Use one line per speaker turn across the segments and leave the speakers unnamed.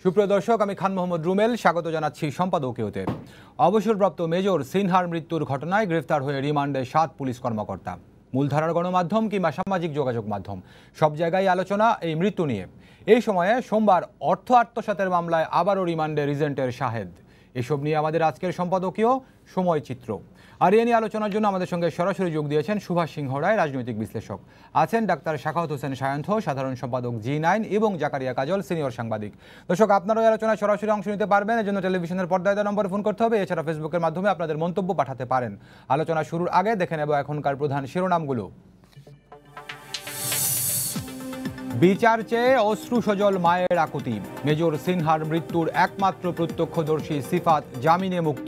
সুপ্রিয় দর্শক, আমি খান মোহাম্মদ রুমেল স্বাগত জানাচ্ছি সম্পাদকীয়তে। অবসরপ্রাপ্ত মেজর সিনহার মৃত্যুর ঘটনায় গ্রেফতার হয়ে রিমান্ডে 7 পুলিশ কর্মকর্তা। মূলধারার গণমাধ্যম কিংবা সামাজিক যোগাযোগ মাধ্যম সব জায়গায় আলোচনা এই মৃত্যু নিয়ে। এই সময়ে সোমবার অর্থ আত্মসাতের মামলায় আবারও রিমান্ডে রিজেন্টের শাহেদ। এসব নিয়ে আমাদের আজকের সম্পাদকীয় সময় চিত্র। আর এ নিয়ে আলোচনার জন্য আমাদের সঙ্গে সরাসরি যোগ দিয়েছেন সুভাষ সিংহ রায়, রাজনৈতিক বিশ্লেষক। আছেন ডাক্তার সাখাওয়াত হোসেন সায়ন্থ, সাধারণ সম্পাদক জি9, এবং জাকারিয়া কাজল, সিনিয়র সাংবাদিক। দর্শক, আপনারা এই আলোচনায় সরাসরি অংশ নিতে পারবেন। এর জন্য টেলিভিশনের পর্দায় দেওয়া নম্বরে ফোন করতে হবে। এছাড়া ফেসবুকের মাধ্যমে আপনাদের মন্তব্য পাঠাতে পারেন। আলোচনা শুরুর আগে দেখে নেব এখনকার প্রধান শিরোনামগুলো। বিচার চেয়ে অশ্রুসজল মায়ের আকুতি। মেজর সিনহার মৃত্যুর একমাত্র প্রত্যক্ষদর্শী সিফাত জামিনে মুক্ত।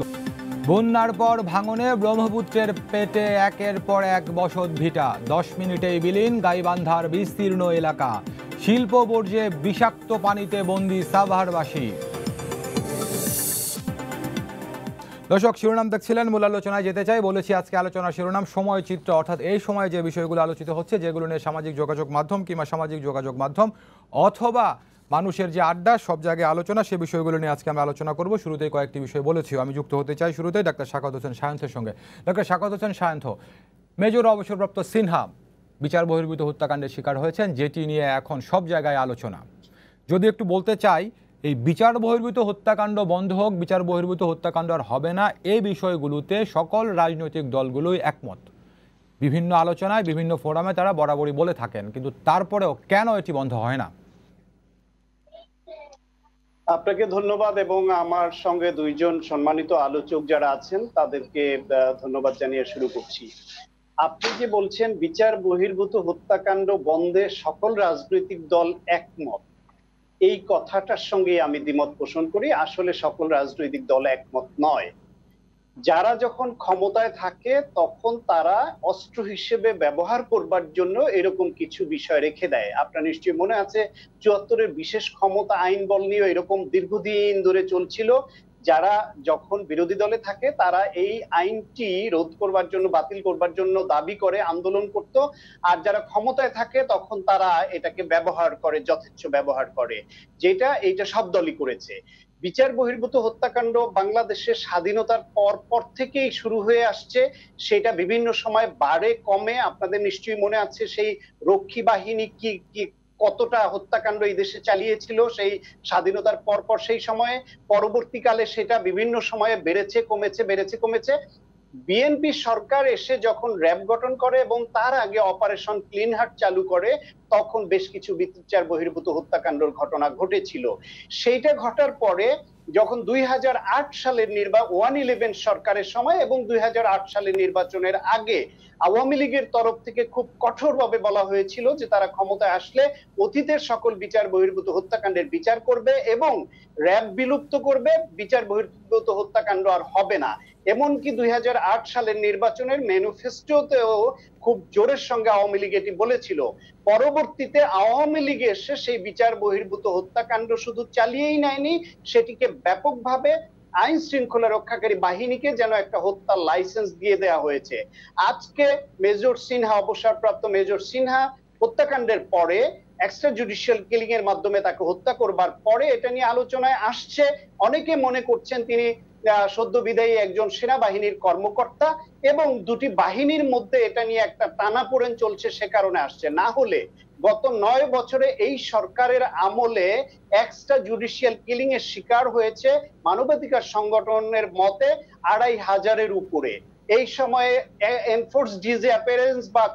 বন্যার পর ভাঙনে ব্রহ্মপুত্রের পেটে একের পর এক বসত ভিটা। 10 মিনিটেই বিলীন গাইবান্ধার বিস্তীর্ণ এলাকা। শিল্প বর্জ্যে বিষাক্ত পানিতে বন্দী সাভারবাসী। দর্শক, শিরোনাম দেখছিলেন, মূল আলোচনায় যেতে চাই। বলেছি আজকে আলোচনার শিরোনাম সময় চিত্র, অর্থাৎ এই সময়ে যে বিষয়গুলো আলোচিত হচ্ছে, যেগুলো নিয়ে সামাজিক যোগাযোগ মাধ্যম কিংবা সামাজিক যোগাযোগ মাধ্যম অথবা মানুষের যে আড্ডা, সব জায়গায় আলোচনা, সে বিষয়গুলো নিয়ে আজকে আমরা আলোচনা করব। শুরুতেই কয়েকটি বিষয় বলেছি, আমি যুক্ত হতে চাই শুরুতেই ডাক্তার সাখাওয়াত হোসেন সায়ন্থের সঙ্গে। ডাক্তার সাখাওয়াত হোসেন সায়ন্থ, মেজর অবসরপ্রাপ্ত সিনহা বিচার বহির্ভূত হত্যাকাণ্ডের শিকার হয়েছেন, যেটি নিয়ে এখন সব জায়গায় আলোচনা। যদি একটু বলতে চাই, এই বিচার বহির্ভূত হত্যাকাণ্ড বন্ধ হোক, বিচার বহির্ভূত হত্যাকাণ্ড আর হবে না, এই বিষয়গুলোতে সকল রাজনৈতিক দলগুলোই একমত। বিভিন্ন আলোচনায় বিভিন্ন ফোরামে তারা বরাবরই বলে থাকেন, কিন্তু তারপরেও কেন এটি বন্ধ হয় না?
আপনাকে ধন্যবাদ, এবং আমার সঙ্গে দুইজন সম্মানিত আলোচক যারা আছেন তাদেরকে ধন্যবাদ জানিয়ে শুরু করছি। আপনি যে বলছেন বিচার বহির্ভূত হত্যাকাণ্ড বন্ধে সকল রাজনৈতিক দল একমত, এই কথাটার সঙ্গে আমি দ্বিমত পোষণ করি। আসলে সকল রাজনৈতিক দল একমত নয়। যারা যখন ক্ষমতায় থাকে তখন তারা অস্ত্র হিসেবে ব্যবহার করবার জন্য এরকম কিছু বিষয় রেখে দেয়। আপনার নিশ্চয়ই মনে আছে ৭৪-এর বিশেষ ক্ষমতা আইন বল নিয়ে এরকম দীর্ঘদিন ধরে চলছিল। যারা যখন বিরোধী দলে থাকে তারা এই আইনটি রোধ করবার জন্য, বাতিল করবার জন্য দাবি করে, আন্দোলন করত। আর যারা ক্ষমতায় থাকে তখন তারা এটাকে ব্যবহার করে, যথেচ্ছ ব্যবহার করে, এইটা সব দলই করেছে। বিচার বহির্ভূত হত্যাকাণ্ড বাংলাদেশের স্বাধীনতার পর থেকেই শুরু হয়ে আসছে। সেটা বিভিন্ন সময় বাড়ে কমে। আপনাদের নিশ্চয়ই মনে আছে সেই রক্ষী বাহিনী কি কতটা হত্যাকাণ্ড এই দেশে চালিয়েছিল সেই স্বাধীনতার পর। সেই সময়ে পরবর্তীকালে সেটা বিভিন্ন সময়ে বেড়েছে কমেছে, বেড়েছে কমেছে। বিএনপি সরকার এসে যখন র্যাব গঠন করে এবং তার আগে অপারেশন ক্লিন হার্ট চালু করে, তখন বেশ কিছু বিচার বহির্ভূত হত্যাকাণ্ডের ঘটনা ঘটেছিল। সেইটা ঘটার পরে যখন 2008 সালের 111 সরকারের সময় এবং 2008 সালের নির্বাচনের আগে আওয়ামী লীগের তরফ থেকে খুব কঠোরভাবে বলা হয়েছিল যে তারা ক্ষমতায় আসলে অতীতের সকল বিচার বহির্ভূত হত্যাকাণ্ডের বিচার করবে এবং র্যাব বিলুপ্ত করবে, বিচার বহির্ভূত হত্যাকাণ্ড আর হবে না। এমনকি 2008 সালের নির্বাচনের ম্যানিফেস্টোতেও খুব জোরের সঙ্গে আওয়ামী লীগ এটি বলেছিল। পরবর্তীতে আওয়ামী লীগ এসে সেই বিচার বহির্ভূত হত্যাকাণ্ড শুধু চালিয়েই নেয়নি, সেটিকে ব্যাপকভাবে আইন শৃঙ্খলা রক্ষাকারী বাহিনীকে যেন একটা হত্যার লাইসেন্স দিয়ে দেওয়া হয়েছে। আজকে মেজর সিনহা, অবসরপ্রাপ্ত মেজর সিনহা হত্যাকাণ্ডের পরে এক্সট্রা জুডিশিয়াল কিলিং এর মাধ্যমে তাকে হত্যা করবার পরে এটা নিয়ে আলোচনায় আসছে। অনেকে মনে করছেন তিনি সদ্য বিদায়ী একজন সেনাবাহিনীর কর্মকর্তা, এবং দুটি বাহিনীর মধ্যে এটা নিয়ে একটা টানাপোড়েন চলছে, সে কারণে আসছে। না হলে গত 9 বছরে এই সরকারের আমলে এক্সট্রা জুডিশিয়াল কিলিং এর শিকার হয়েছে মানবাধিকার সংগঠনের মতে 2500-এর উপরে। এই সময়ে এনফোর্স ডিসঅ্যাপিয়ারেন্স বা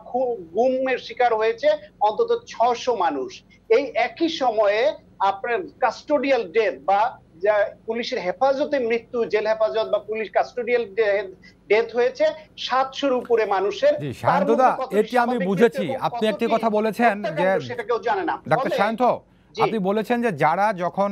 গুমের শিকার হয়েছে অন্তত 600 মানুষ। এই একই সময়ে আপনার কাস্টোডিয়াল ডেথ বা পুলিশের হেফাজতে মৃত্যু, জেল হেফাজত বা পুলিশ কাস্টোডিয়াল ডেথ হয়েছে 700-এর উপরে মানুষের।
এটি আমি বুঝেছি। আপনি একটি কথা বলেছেন যে
সেটা কেউ জানে না।
ডাক্তার সায়ন্থ, আপনি বলেছেন যে যারা যখন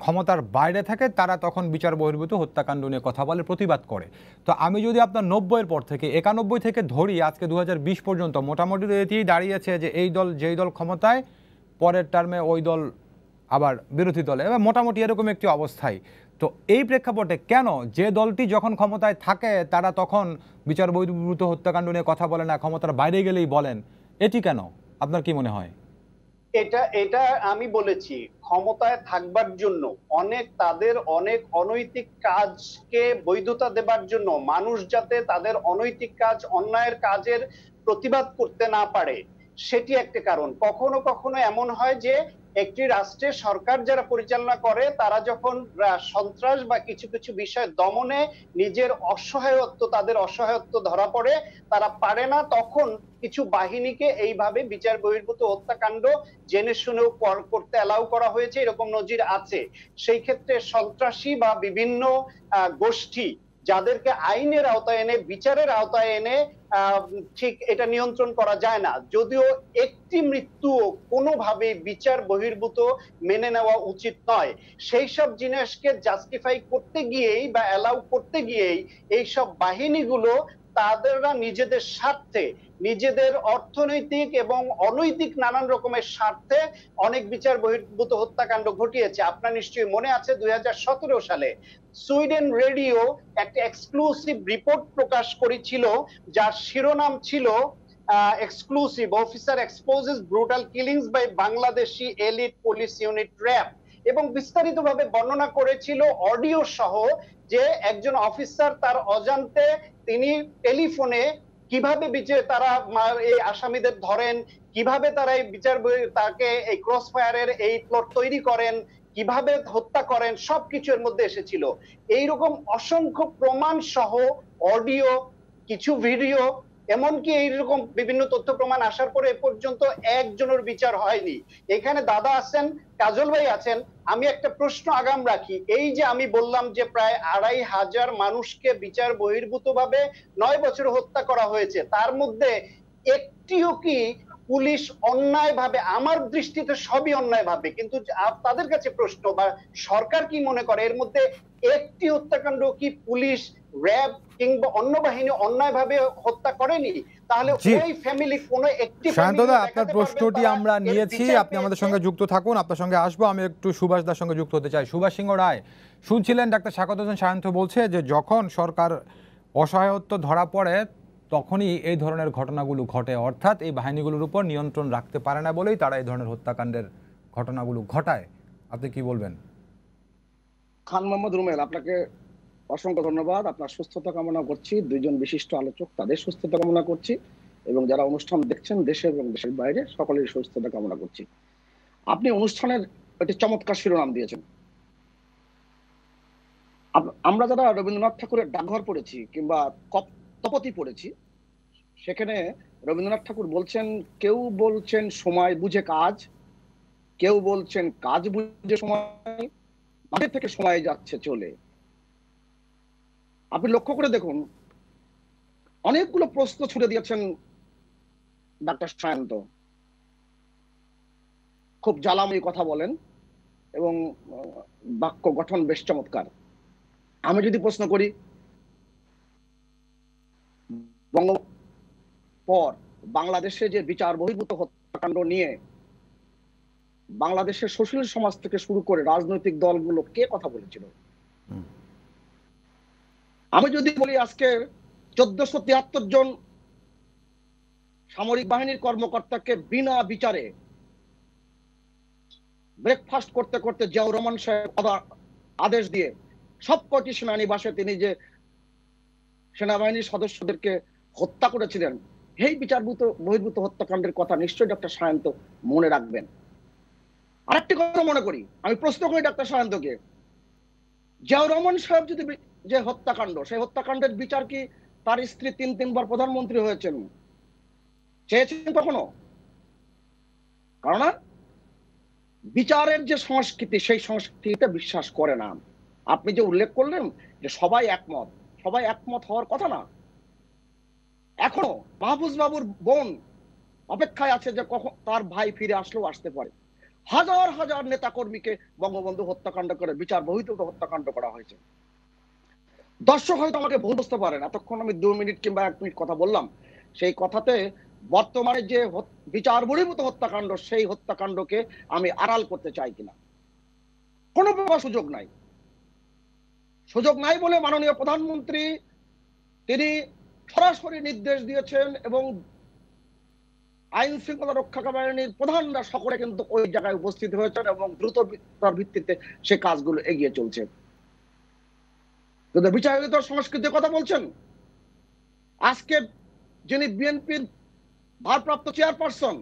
ক্ষমতার বাইরে থাকে তারা তখন বিচার বহির্ভূত হত্যাকাণ্ড নিয়ে কথা বলে, প্রতিবাদ করে। তো আমি যদি আপনার 90-এর পর থেকে 91 থেকে ধরি, আজকে 2020 পর্যন্ত মোটামুটি এটি দাঁড়িয়েছে যে এই দল যেই দল ক্ষমতায়, পরের টার্মে ওই দল আবার বিরোধী দলে, এবার মোটামুটি এরকম একটি অবস্থায়। তো এই প্রেক্ষাপটে কেন যে দলটি যখন ক্ষমতায় থাকে তারা তখন বিচার বহির্ভূত হত্যাকাণ্ড নিয়ে কথা বলে না, ক্ষমতার বাইরে গেলেই বলেন, এটি কেন? আপনার কি মনে হয়?
এটা এটা আমি বলেছি, ক্ষমতায় থাকবার জন্য তাদের অনেক অনৈতিক কাজকে বৈধতা দেবার জন্য, মানুষ যাতে তাদের অনৈতিক কাজ, অন্যায়ের কাজের প্রতিবাদ করতে না পারে, সেটি একটা কারণ। কখনো কখনো এমন হয় যে একটি রাষ্ট্রের সরকার যারা পরিচালনা করে তারা যখন সন্ত্রাস বা কিছু কিছু বিষয় দমনে তাদের অসহায়ত্ব ধরা পড়ে, তারা পারে না, তখন কিছু বাহিনীকে এইভাবে বিচার বহির্ভূত হত্যাকাণ্ড জেনে শুনেও করতে অ্যালাউ করা হয়েছে, এরকম নজির আছে। সেই ক্ষেত্রে সন্ত্রাসী বা বিভিন্ন গোষ্ঠী যাদেরকে আইনের আওতায় এনে, বিচারের আওতায় এনে ঠিক এটা নিয়ন্ত্রণ করা যায় না। যদিও একটি মৃত্যু কোনোভাবে বিচার বহির্ভূত মেনে নেওয়া উচিত নয়, সেই সব জিনিসকে জাস্টিফাই করতে গিয়েই বা অ্যালাউ করতে গিয়েই এইসব বাহিনীগুলো তাদেররা নিজেদের স্বার্থে, নিজেদের অর্থনৈতিক এবং অনৈতিক নানান রকমের স্বার্থে অনেক বিচার বহির্ভূত হত্যাকাণ্ড ঘটিয়েছে। আপনার নিশ্চয়ই মনে আছে 2017 সালে সুইডেন রেডিও একটা এক্সক্লুসিভ রিপোর্ট প্রকাশ করেছিল, যার শিরোনাম ছিল exclusive officer exposes brutal killings by Bangladeshi elite police unit RAB, এবং বিস্তারিতভাবে বর্ণনা করেছিল অডিও সহ যে একজন অফিসার তার অজান্তে তিনি টেলিফোনে কিভাবে তারা এই আসামিদের ধরেন, কিভাবে তারা এই তাকে এই ক্রস ফায়ারের এই প্লট তৈরি করেন, কিভাবে হত্যা করেন, সবকিছুর মধ্যে এসেছিল। এইরকম অসংখ্য প্রমাণ সহ অডিও, কিছু ভিডিও, এমনকি এইরকম বিভিন্ন তথ্য প্রমাণ আসার পরে এ পর্যন্ত একজনের বিচার হয়নি। এখানে দাদা আছেন, কাজল ভাই আছেন, আমি একটা প্রশ্ন আগাম রাখি। এই যে আমি বললাম যে প্রায় 2500 মানুষকে বিচার বহির্ভূত ভাবে 9 বছর হত্যা করা হয়েছে, তার মধ্যে একটিও কি পুলিশ অন্যায় ভাবে, আমার দৃষ্টিতে সবই অন্যায় ভাবে, কিন্তু তাদের কাছে প্রশ্ন বা সরকার কি মনে করে এর মধ্যে একটি হত্যাকাণ্ড কি পুলিশ, র্যাব কিংবা অন্য বাহিনী অন্যায় ভাবে হত্যা করেনি? তাহলে ওই ফ্যামিলি কোন একটি
শান্তদা, আপনার প্রশ্নটি আমরা নিয়েছি, আপনি আমাদের সঙ্গে যুক্ত থাকুন, আপনার সঙ্গে আসবো। আমি একটু সুভাষ দার সঙ্গে যুক্ত হতে চাই। সুভাষ সিংহ রায়, শুনছিলেন ডাক্তার শাকত হোসেন সায়ন্ত বলছে যে যখন সরকার অসহায়ত্ব ধরা পড়ে তখনই এই ধরনের ঘটনাগুলো ঘটে, অর্থাৎ এই বাহিনীগুলোর উপর নিয়ন্ত্রণ রাখতে পারে না বলেই তারা এই ধরনের হত্যাকাণ্ডের ঘটনাগুলো ঘটায়। আপনি কি বলবেন?
খান মোহাম্মদ রুমেল, আপনাকে অসংখ্য ধন্যবাদ। আপনার সুস্থতা কামনা করছি, দুইজন বিশিষ্ট আলোচক তাদের সুস্থতা কামনা করছি, এবং যারা অনুষ্ঠান দেখছেন দেশে এবং দেশের বাইরে সকলের সুস্থতা কামনা করছি। আপনি অনুষ্ঠানের একটি চমৎকার শিরোনাম দিয়েছেন। আমরা যারা রবীন্দ্রনাথ ঠাকুরের ডাকঘর পড়েছি কিংবা তপতি পড়েছি, সেখানে রবীন্দ্রনাথ ঠাকুর বলছেন, কেউ বলছেন সময় বুঝে কাজ, কেউ বলছেন কাজ বুঝে সময়, মাঝে থেকে সময় যাচ্ছে চলে। আপনি লক্ষ্য করে দেখুন, অনেকগুলো প্রশ্ন ছুড়ে দিয়েছেন ডাক্তার সায়ন্ত, খুব জ্বালাময়ী কথা বলেন এবং বাক্য গঠন বেশ চমৎকার। আমি যদি প্রশ্ন করি, পর বাংলাদেশে যে বিচার বহির্ভূত হত্যাকাণ্ড নিয়ে বাংলাদেশের সুশীল সমাজ থেকে শুরু করে রাজনৈতিক দলগুলো কে কথা বলেছিল? আমি যদি বলি, আজকে 1473 জন সামরিক বাহিনীর কর্মকর্তাকে বিনা বিচারে ব্রেকফাস্ট করতে করতে জিয়াউর রহমান সাহেব আদেশ দিয়ে সবকটি সেনানিবাসে তিনি যে সেনাবাহিনীর সদস্যদেরকে হত্যা করেছিলেন, এই বিচার বহির্ভূত হত্যাকাণ্ডের কথা নিশ্চয়ই ডক্টর সায়ন্ত মনে রাখবেন। আরেকটি কথা মনে করি, আমি প্রশ্ন করি ডাক্তার সায়ন্তকে, জিয়াউর রহমান সাহেব যদি যে হত্যাকাণ্ড, সেই হত্যাকাণ্ডের বিচার কি তার স্ত্রী 3 বার প্রধানমন্ত্রী হয়েছেন চেয়েছেন কখনো? কারণ বিচারের যে সংস্কৃতি, সেই সংস্কৃতিতে বিশ্বাস করে না। আপনি যে উল্লেখ করলেন যে সবাই একমত, সবাই একমত হওয়ার কথা না। এখনো মাহফুজ বাবুর বোন অপেক্ষায় আছে যে কখন তার ভাই ফিরে আসলেও আসতে পারে। হাজার হাজার নেতা কর্মীকে বঙ্গবন্ধু হত্যাকাণ্ড করে বিচার বহির্ভূত হত্যাকাণ্ড করা হয়েছে। দর্শক হয়তো আমাকে ভুল বুঝতে পারেন, এতক্ষণ আমি 2 মিনিট কিংবা 1 মিনিট কথা বললাম, সেই কথাতে বর্তমানে যে বিচার বহির্ভূত হত্যাকাণ্ড, সেই হত্যাকাণ্ডকে আমি আড়াল করতে চাই কিনা। কোনো প্রকার সুযোগ নাই। সুযোগ নাই বলে মাননীয় প্রধানমন্ত্রী তিনি সরাসরি নির্দেশ দিয়েছেন এবং আইন শৃঙ্খলা রক্ষাকারী বাহিনীর প্রধানরা সকলে কিন্তু ওই জায়গায় উপস্থিত হয়েছেন এবং দ্রুততার ভিত্তিতে সে কাজগুলো এগিয়ে চলছে। কিন্তু বিচারিত সংস্কৃতির কথা বলছেন, আজকে যিনি বিএনপির ভারপ্রাপ্ত চেয়ারপারসন,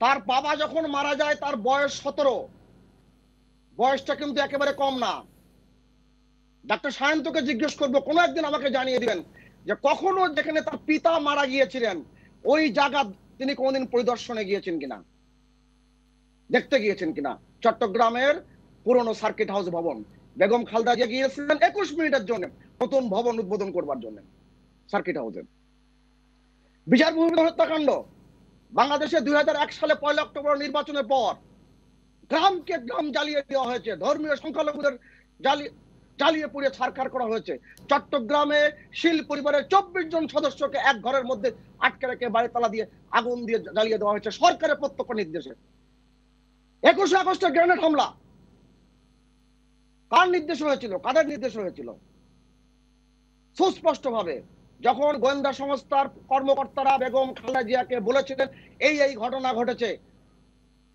তার বাবা যখন মারা যায় তার বয়স 17, বয়সটা কিন্তু একেবারে কম না। ডাক্তার সায়ন্তকে জিজ্ঞেস করবো, কোনো একদিন আমাকে জানিয়ে দিবেন যে কখনো যেখানে তার পিতা মারা গিয়েছিলেন ওই জায়গা তিনি কোনদিন পরিদর্শনে গিয়েছেন কিনা, দেখতে গিয়েছেন কিনা। চট্টগ্রামের পুরনো সার্কিট হাউস ভবন, বেগম খালেদা জিয়া গিয়েছিলেন 21 মিনিটের জন্য নতুন ভবন উদ্বোধন করবার জন্য সার্কিট হাউসে। বিচার বহির্ভূত হত্যাকাণ্ড, বাংলাদেশে 2001 সালে 1 অক্টোবর নির্বাচনের পর গ্রামকে গ্রাম জ্বালিয়ে দেওয়া হয়েছে, ধর্মীয় সংখ্যালঘুদের জ্বালিয়ে পুড়িয়ে ছারখার করা হয়েছে। চট্টগ্রামে শীল পরিবারের 24 জন সদস্যকে এক ঘরের মধ্যে আটকে রেখে বাড়ি তালা দিয়ে আগুন দিয়ে জ্বালিয়ে দেওয়া হয়েছে সরকারের প্রত্যক্ষ নির্দেশে। 21 আগস্টের গ্রেনেড হামলা কার নির্দেশ হয়েছিল, কাদের নির্দেশ হয়েছিল? সুস্পষ্ট ভাবে যখন গোয়েন্দা সংস্থার কর্মকর্তারা বেগম খালেদা জিয়াকে বলেছিলেন এই ঘটনা ঘটেছে,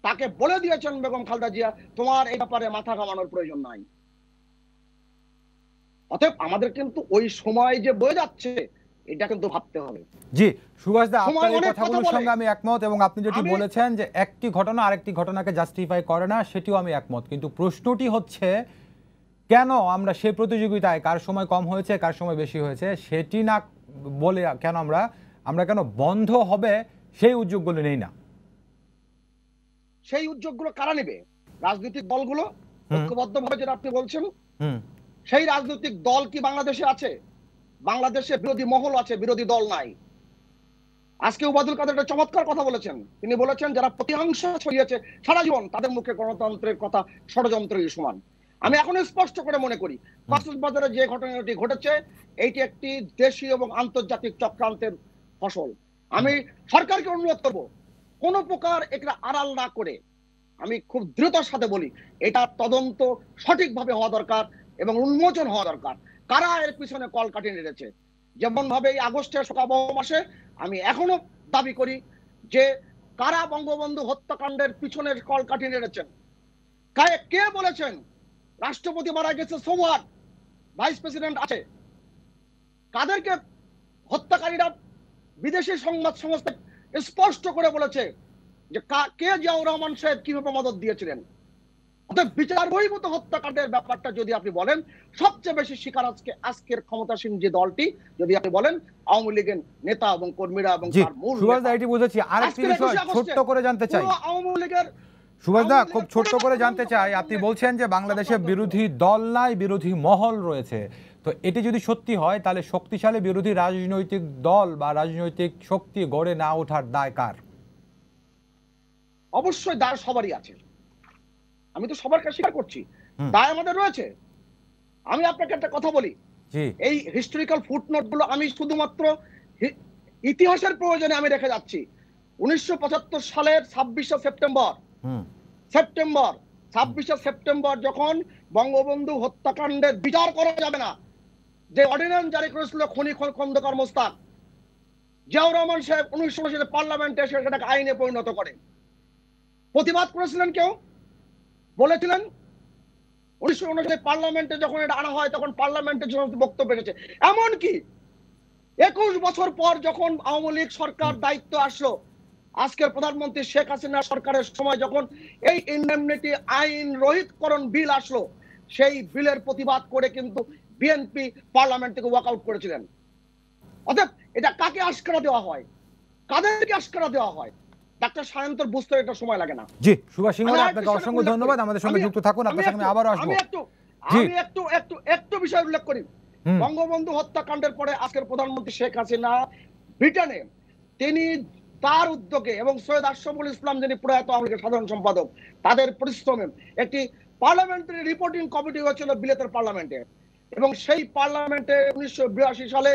তাকে বলে দিয়েছেন বেগম খালেদা জিয়া তোমার এই ব্যাপারে মাথা ঘামানোর প্রয়োজন নাই। অতএব আমাদের কিন্তু ওই সময় যে বয়ে যাচ্ছে এটা কিন্তু ভাবতে হবে।
জি সুভাষ দা, আপনার এই কথাগুলোর সঙ্গে আমি একমত, এবং আপনি যেটি বলেছেন যে একটি ঘটনা আরেকটি ঘটনাকে জাস্টিফাই করে না, সেটিও আমি একমত। কিন্তু প্রশ্নটি হচ্ছে কেন আমরা সেই প্রতিযোগিতায় কার সময় কম হয়েছে কার সময় বেশি হয়েছে সেটি না বলে কেন আমরা কেন বন্ধ হবে সেই উদ্যোগগুলো নেই না?
সেই উদ্যোগগুলো কারা নেবে? রাজনৈতিক দলগুলো ঐক্যবদ্ধভাবে, যেটা আপনি বলছেন। সেই রাজনৈতিক দল কি বাংলাদেশে আছে? বাংলাদেশে বিরোধী মহল আছে, বিরোধী দল নাই। আজকে ওবায়দুল কাদের একটা চমৎকার কথা বলেছেন। তিনি বলেছেন যারা প্রতিহিংস ছড়িয়েছে সারা জীবন তাদের মুখে গণতন্ত্রের কথা ষড়যন্ত্রের সমান। আমি এখন স্পষ্ট করে মনে করি কক্সবাজারে যে ঘটনাটি ঘটেছে এইটি একটি দেশীয় এবং আন্তর্জাতিক চক্রান্তের ফসল। আমি সরকারকে অনুরোধ করব কোন প্রকার এটা আড়াল না করে, আমি খুব দৃঢ়তার সাথে বলি এটা তদন্ত সঠিকভাবে হওয়া দরকার এবং উন্মোচন হওয়া দরকার কারা এর পিছনে কলকাঠি নেড়েছে। যেমন ভাবে এই আগস্টের শোকাবহ মাসে আমি এখনো দাবি করি যে কারা বঙ্গবন্ধু হত্যাকাণ্ডের পিছনের কলকাঠি নেড়েছেন, কে বলেছেন রাষ্ট্রপতি মারা গেছে, সোমওয়াট ভাইস প্রেসিডেন্ট আছে, কাদেরকে হত্যাকারীরা বিদেশি সংবাদ সংস্থা স্পষ্ট করে বলেছে যে কে জিয়াউর রহমান সাহেব কিভাবে মদত দিয়েছিলেন। অর্থাৎ বিচার বহির্ভূত হত্যাকাণ্ডের ব্যাপারটা যদি আপনি বলেন সবচেয়ে বেশি শিকার আজকের ক্ষমতাসীন যে দলটি, যদি আপনি বলেন আওয়ামী লীগের নেতা এবং কর্মীরা এবং তার মূল
বুঝেছি। আরেকটি বিষয় ছোট্ট করে জানতে চাই
আওয়ামী লীগের
সুভাষ দা, খুব ছোট্ট করে জানতে চাই, আপনি বলছেন যে বাংলাদেশে বিরোধী দল নাই, বিরোধী মহল রয়েছে, তো এটি যদি সত্যি হয় তাহলে শক্তিশালী বিরোধী রাজনৈতিক দল বা রাজনৈতিক শক্তি গড়ে না ওঠার দায় কার?
অবশ্যই দায় সবারই আছে, আমি তো সবার কাছে স্বীকার করছি দায় আমাদের রয়েছে। আমি আপনাকে একটা কথা বলি, এই হিস্টোরিক্যাল ফুটনোট গুলো আমি শুধুমাত্র ইতিহাসের প্রয়োজনে আমি রেখে যাচ্ছি। 1975 সালের 26শে সেপ্টেম্বর যখন বঙ্গবন্ধু হত্যাকাণ্ডের বিচার করা যাবে না, যে অর্ডিন্যান্স জারি করেছিল খনি খন্দকার মোস্তাক, জিয়াউর রহমান সাহেব 1969 সালে পার্লামেন্টে সেটাকে আইনে পরিণত করে। প্রতিবাদ করেছিলেন কেউ? বলেছিলেন 1969 সালে পার্লামেন্টে যখন এটা আনা হয় তখন পার্লামেন্টে বক্তব্য রেখেছে। এমনকি 21 বছর পর যখন আওয়ামী লীগ সরকার দায়িত্ব আসলো, আজকের প্রধানমন্ত্রী শেখ হাসিনা সরকারের সময় যখন এই ইনডেমনিটি আইন রহিতকরণ বিল আসলো, সেই বিলের প্রতিবাদ করে কিন্তু বিএনপি পার্লামেন্ট থেকে ওয়াক আউট করেছিলেন। অতএব এটা কাকে আশকারা দেওয়া হয়, কাদেরকে আশকারা দেওয়া হয়, ডাক্তার সায়ন্তর বুঝতে এটা সময় লাগে না।
জি সুভাষ সিংহ, আপনাকে অসংখ্য ধন্যবাদ, আমাদের সঙ্গে যুক্ত থাকুন, আপনার সঙ্গে আবারও আসবো।
আমি একটু বিষয় উল্লেখ করি। বঙ্গবন্ধু হত্যাকাণ্ডের পরে আজকের প্রধানমন্ত্রী শেখ হাসিনা ব্রিটেনে তিনি তার উদ্যোগে এবং সৈয়দ আশরাফুল ইসলাম যিনি প্রয়াত আওয়ামী লীগের সাধারণ সম্পাদক তাদের পরিশ্রমে একটি পার্লামেন্টারি রিপোর্টিং কমিটি হয়েছিল বিলেতের পার্লামেন্টে, এবং সেই পার্লামেন্টে 1982 সালে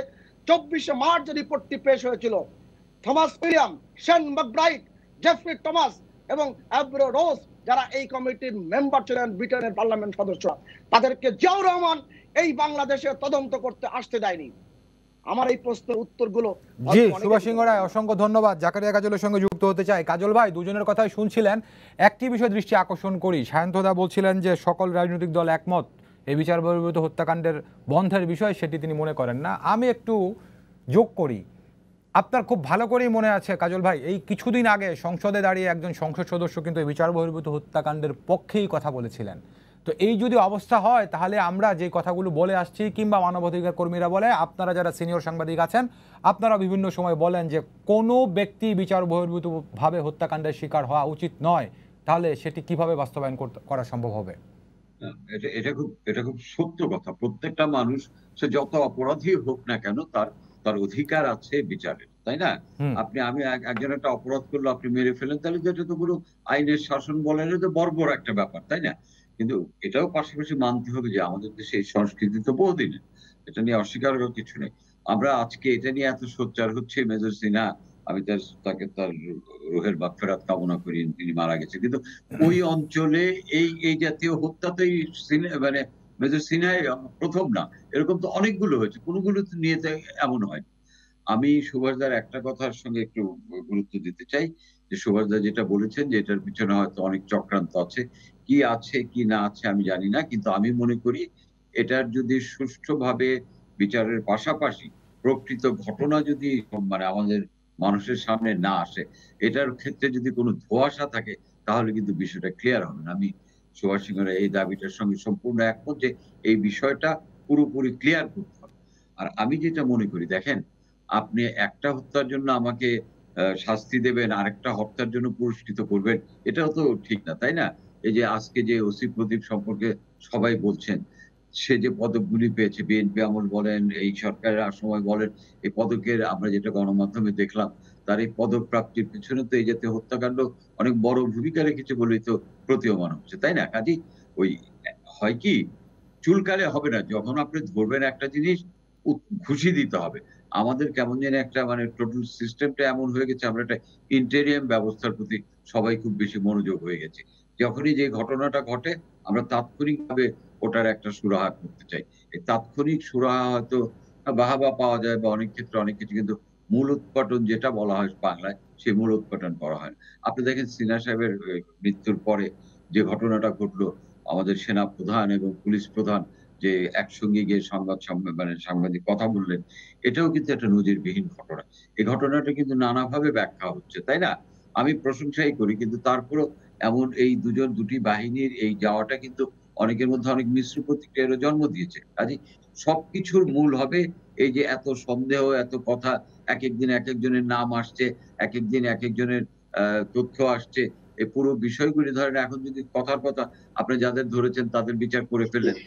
24শে মার্চ রিপোর্টটি পেশ হয়েছিল। Thomas William, Shane McBright, Jeffrey Thomas এবং অ্যাব্রো রোজ যারা এই কমিটির মেম্বার ছিলেন, ব্রিটেনের পার্লামেন্ট সদস্য, তাদেরকে জিয়াউর রহমান এই বাংলাদেশে তদন্ত করতে আসতে দেয়নি। আমার এই প্রশ্নের উত্তরগুলো
জি,
হয়তো অনেকে
সুভাষ
দিতে
সিংহ
পারবে
রায়,
না।
অসংখ্য ধন্যবাদ। জাকারিয়া কাজলের সঙ্গে যুক্ত হতে চাই। কাজল ভাই, দুজনের কথাই শুনছিলেন, একটি বিষয় দৃষ্টি আকর্ষণ করি। সায়ন্তদা বলছিলেন যে সকল রাজনৈতিক দল একমত এই বিচার বহির্ভূত হত্যাকাণ্ডের বন্ধের বিষয়, সেটি তিনি মনে করেন না। আমি একটু যোগ করি, আপনার খুব ভালো করেই মনে আছে কাজল ভাই, এই কিছুদিন আগে সংসদে দাঁড়িয়ে একজন সংসদ সদস্য কিন্তু এই বিচার বহির্ভূত হত্যাকাণ্ডের পক্ষেই কথা বলেছিলেন। তো এই যদি অবস্থা হয়, তাহলে আমরা যে কথাগুলো বলে আসছি, কিংবা মানবাধিকার কর্মীরা বলে, আপনারা যারা সিনিয়র সাংবাদিক আছেন আপনারা বিভিন্ন সময় বলেন যে কোনো ব্যক্তি বিচার বহির্ভূতভাবে হত্যাকাণ্ডের শিকার হওয়া উচিত নয়, তাহলে সেটি কিভাবে বাস্তবায়ন করা সম্ভব হবে?
এটা খুব সত্য কথা। প্রত্যেকটা মানুষ, সে যত অপরাধী হোক না কেন, তার তার অধিকার আছে বিচারের, তাই না?
হুম।
আমি একজন একটা অপরাধ করলো, আপনি মেরে ফেলেন, তাহলে যেটা তো পুরো আইনের শাসন বলেন, এটা তো বর্বর একটা ব্যাপার, তাই না? কিন্তু এটাও পাশাপাশি মানতে হবে যে আমাদের দেশে এই সংস্কৃতি তো বহুদিনের, এটা নিয়ে অস্বীকার করার কিছু নেই। আমরা আজকে এটা নিয়ে এত সোচ্চার হচ্ছে, মেজর সিনহা, আমি তার রুহের মাগফিরাত কামনা করি, তিনি মারা গেছে, কিন্তু ওই অঞ্চলে এই জাতীয় হত্যা তো মানে মেজর সিনহাই প্রথম না। এরকম তো অনেকগুলো হয়েছে, কোনগুলো তো নিয়ে এমন হয়। আমি সুভাষদার একটা কথার সঙ্গে একটু গুরুত্ব দিতে চাই, যে সুভাষদা যেটা বলেছেন যে এটার পিছনে হয়তো অনেক চক্রান্ত আছে, কি আছে কি না আছে আমি জানি না, কিন্তু আমি মনে করি এটার যদি সুষ্ঠুভাবে বিচারের পাশাপাশি প্রকৃত ঘটনা যদি মানে আমাদের মানুষের সামনে না আসে, এটার ক্ষেত্রে যদি কোনো ধোঁয়াশা থাকে, তাহলে কিন্তু বিষয়টা ক্লিয়ার হবে না। আমি সুভাষ সিংহের এই দাবিটার সঙ্গে সম্পূর্ণ একমত যে এই বিষয়টা পুরোপুরি ক্লিয়ার করতে হবে। আর আমি যেটা মনে করি, দেখেন, আপনি একটা হত্যার জন্য আমাকে শাস্তি দেবেন, আরেকটা হত্যার জন্য পুরস্কৃত করবেন, এটাও তো ঠিক না, তাই না? এই যে আজকে যে ওসি প্রদীপ সম্পর্কে সবাই বলছেন, সে যে পদকগুলি পেয়েছে, বিএনপি আমল বলেন, এই সরকারের সময় বলেন, এই পদকের আমরা যেটা গণমাধ্যমে দেখলাম, তার এই পদক প্রাপ্তির পিছনে তো এই জাতীয় হত্যাকাণ্ড অনেক বড় ভূমিকা রেখেছে বলেই তো প্রতীয়মান হচ্ছে, তাই না? কাজেই ওই হয় কি, চুলকালে হবে না, যখন আপনি ধরবেন একটা জিনিস, ঘুষি দিতে হবে। আমাদের কেমন যেন একটা মানে টোটাল সিস্টেমটা এমন হয়ে গেছে, আমরা একটা ইন্টেরিয়াম ব্যবস্থার প্রতি সবাই খুব বেশি মনোযোগ হয়ে গেছে। যখনই যে ঘটনাটা ঘটে, আমরা তাৎক্ষণিকভাবে ওটার একটা সুরাহা করতে চাই। এই তাৎক্ষণিক সুরাহা হয়তো বাহবা পাওয়া যায় বা অনেক ক্ষেত্রে অনেক কিছু, কিন্তু মূল উৎপাটন যেটা বলা হয় বাংলায়, সেই মূল উৎপাটন করা হয় না। আপনি দেখেন সিনহা সাহেবের মৃত্যুর পরে যে ঘটনাটা ঘটলো, আমাদের সেনা প্রধান এবং পুলিশ প্রধান যে একসঙ্গে গিয়ে মানে সাংবাদিক কথা বললেন, এটাও কিন্তু একটা নজিরবিহীন ঘটনা। এই ঘটনাটা কিন্তু নানাভাবে ব্যাখ্যা হচ্ছে, তাই না? আমি প্রশংসাই করি, কিন্তু তারপরেও এমন এই দুটি বাহিনীর এই যাওয়াটা কিন্তু অনেকের মধ্যে অনেক মিশ্র প্রতিক্রিয়ারও জন্ম দিয়েছে। কাজেই সবকিছুর মূল হবে এই যে এত সন্দেহ, এত কথা, একেক দিন একেকজনের নাম আসছে, একেক দিন একেকজনের তথ্য আসছে। এই পুরো বিষয়গুলি ধরেন, এখন যদি কথার কথা আপনি যাদের ধরেছেন তাদের বিচার করে ফেললেন,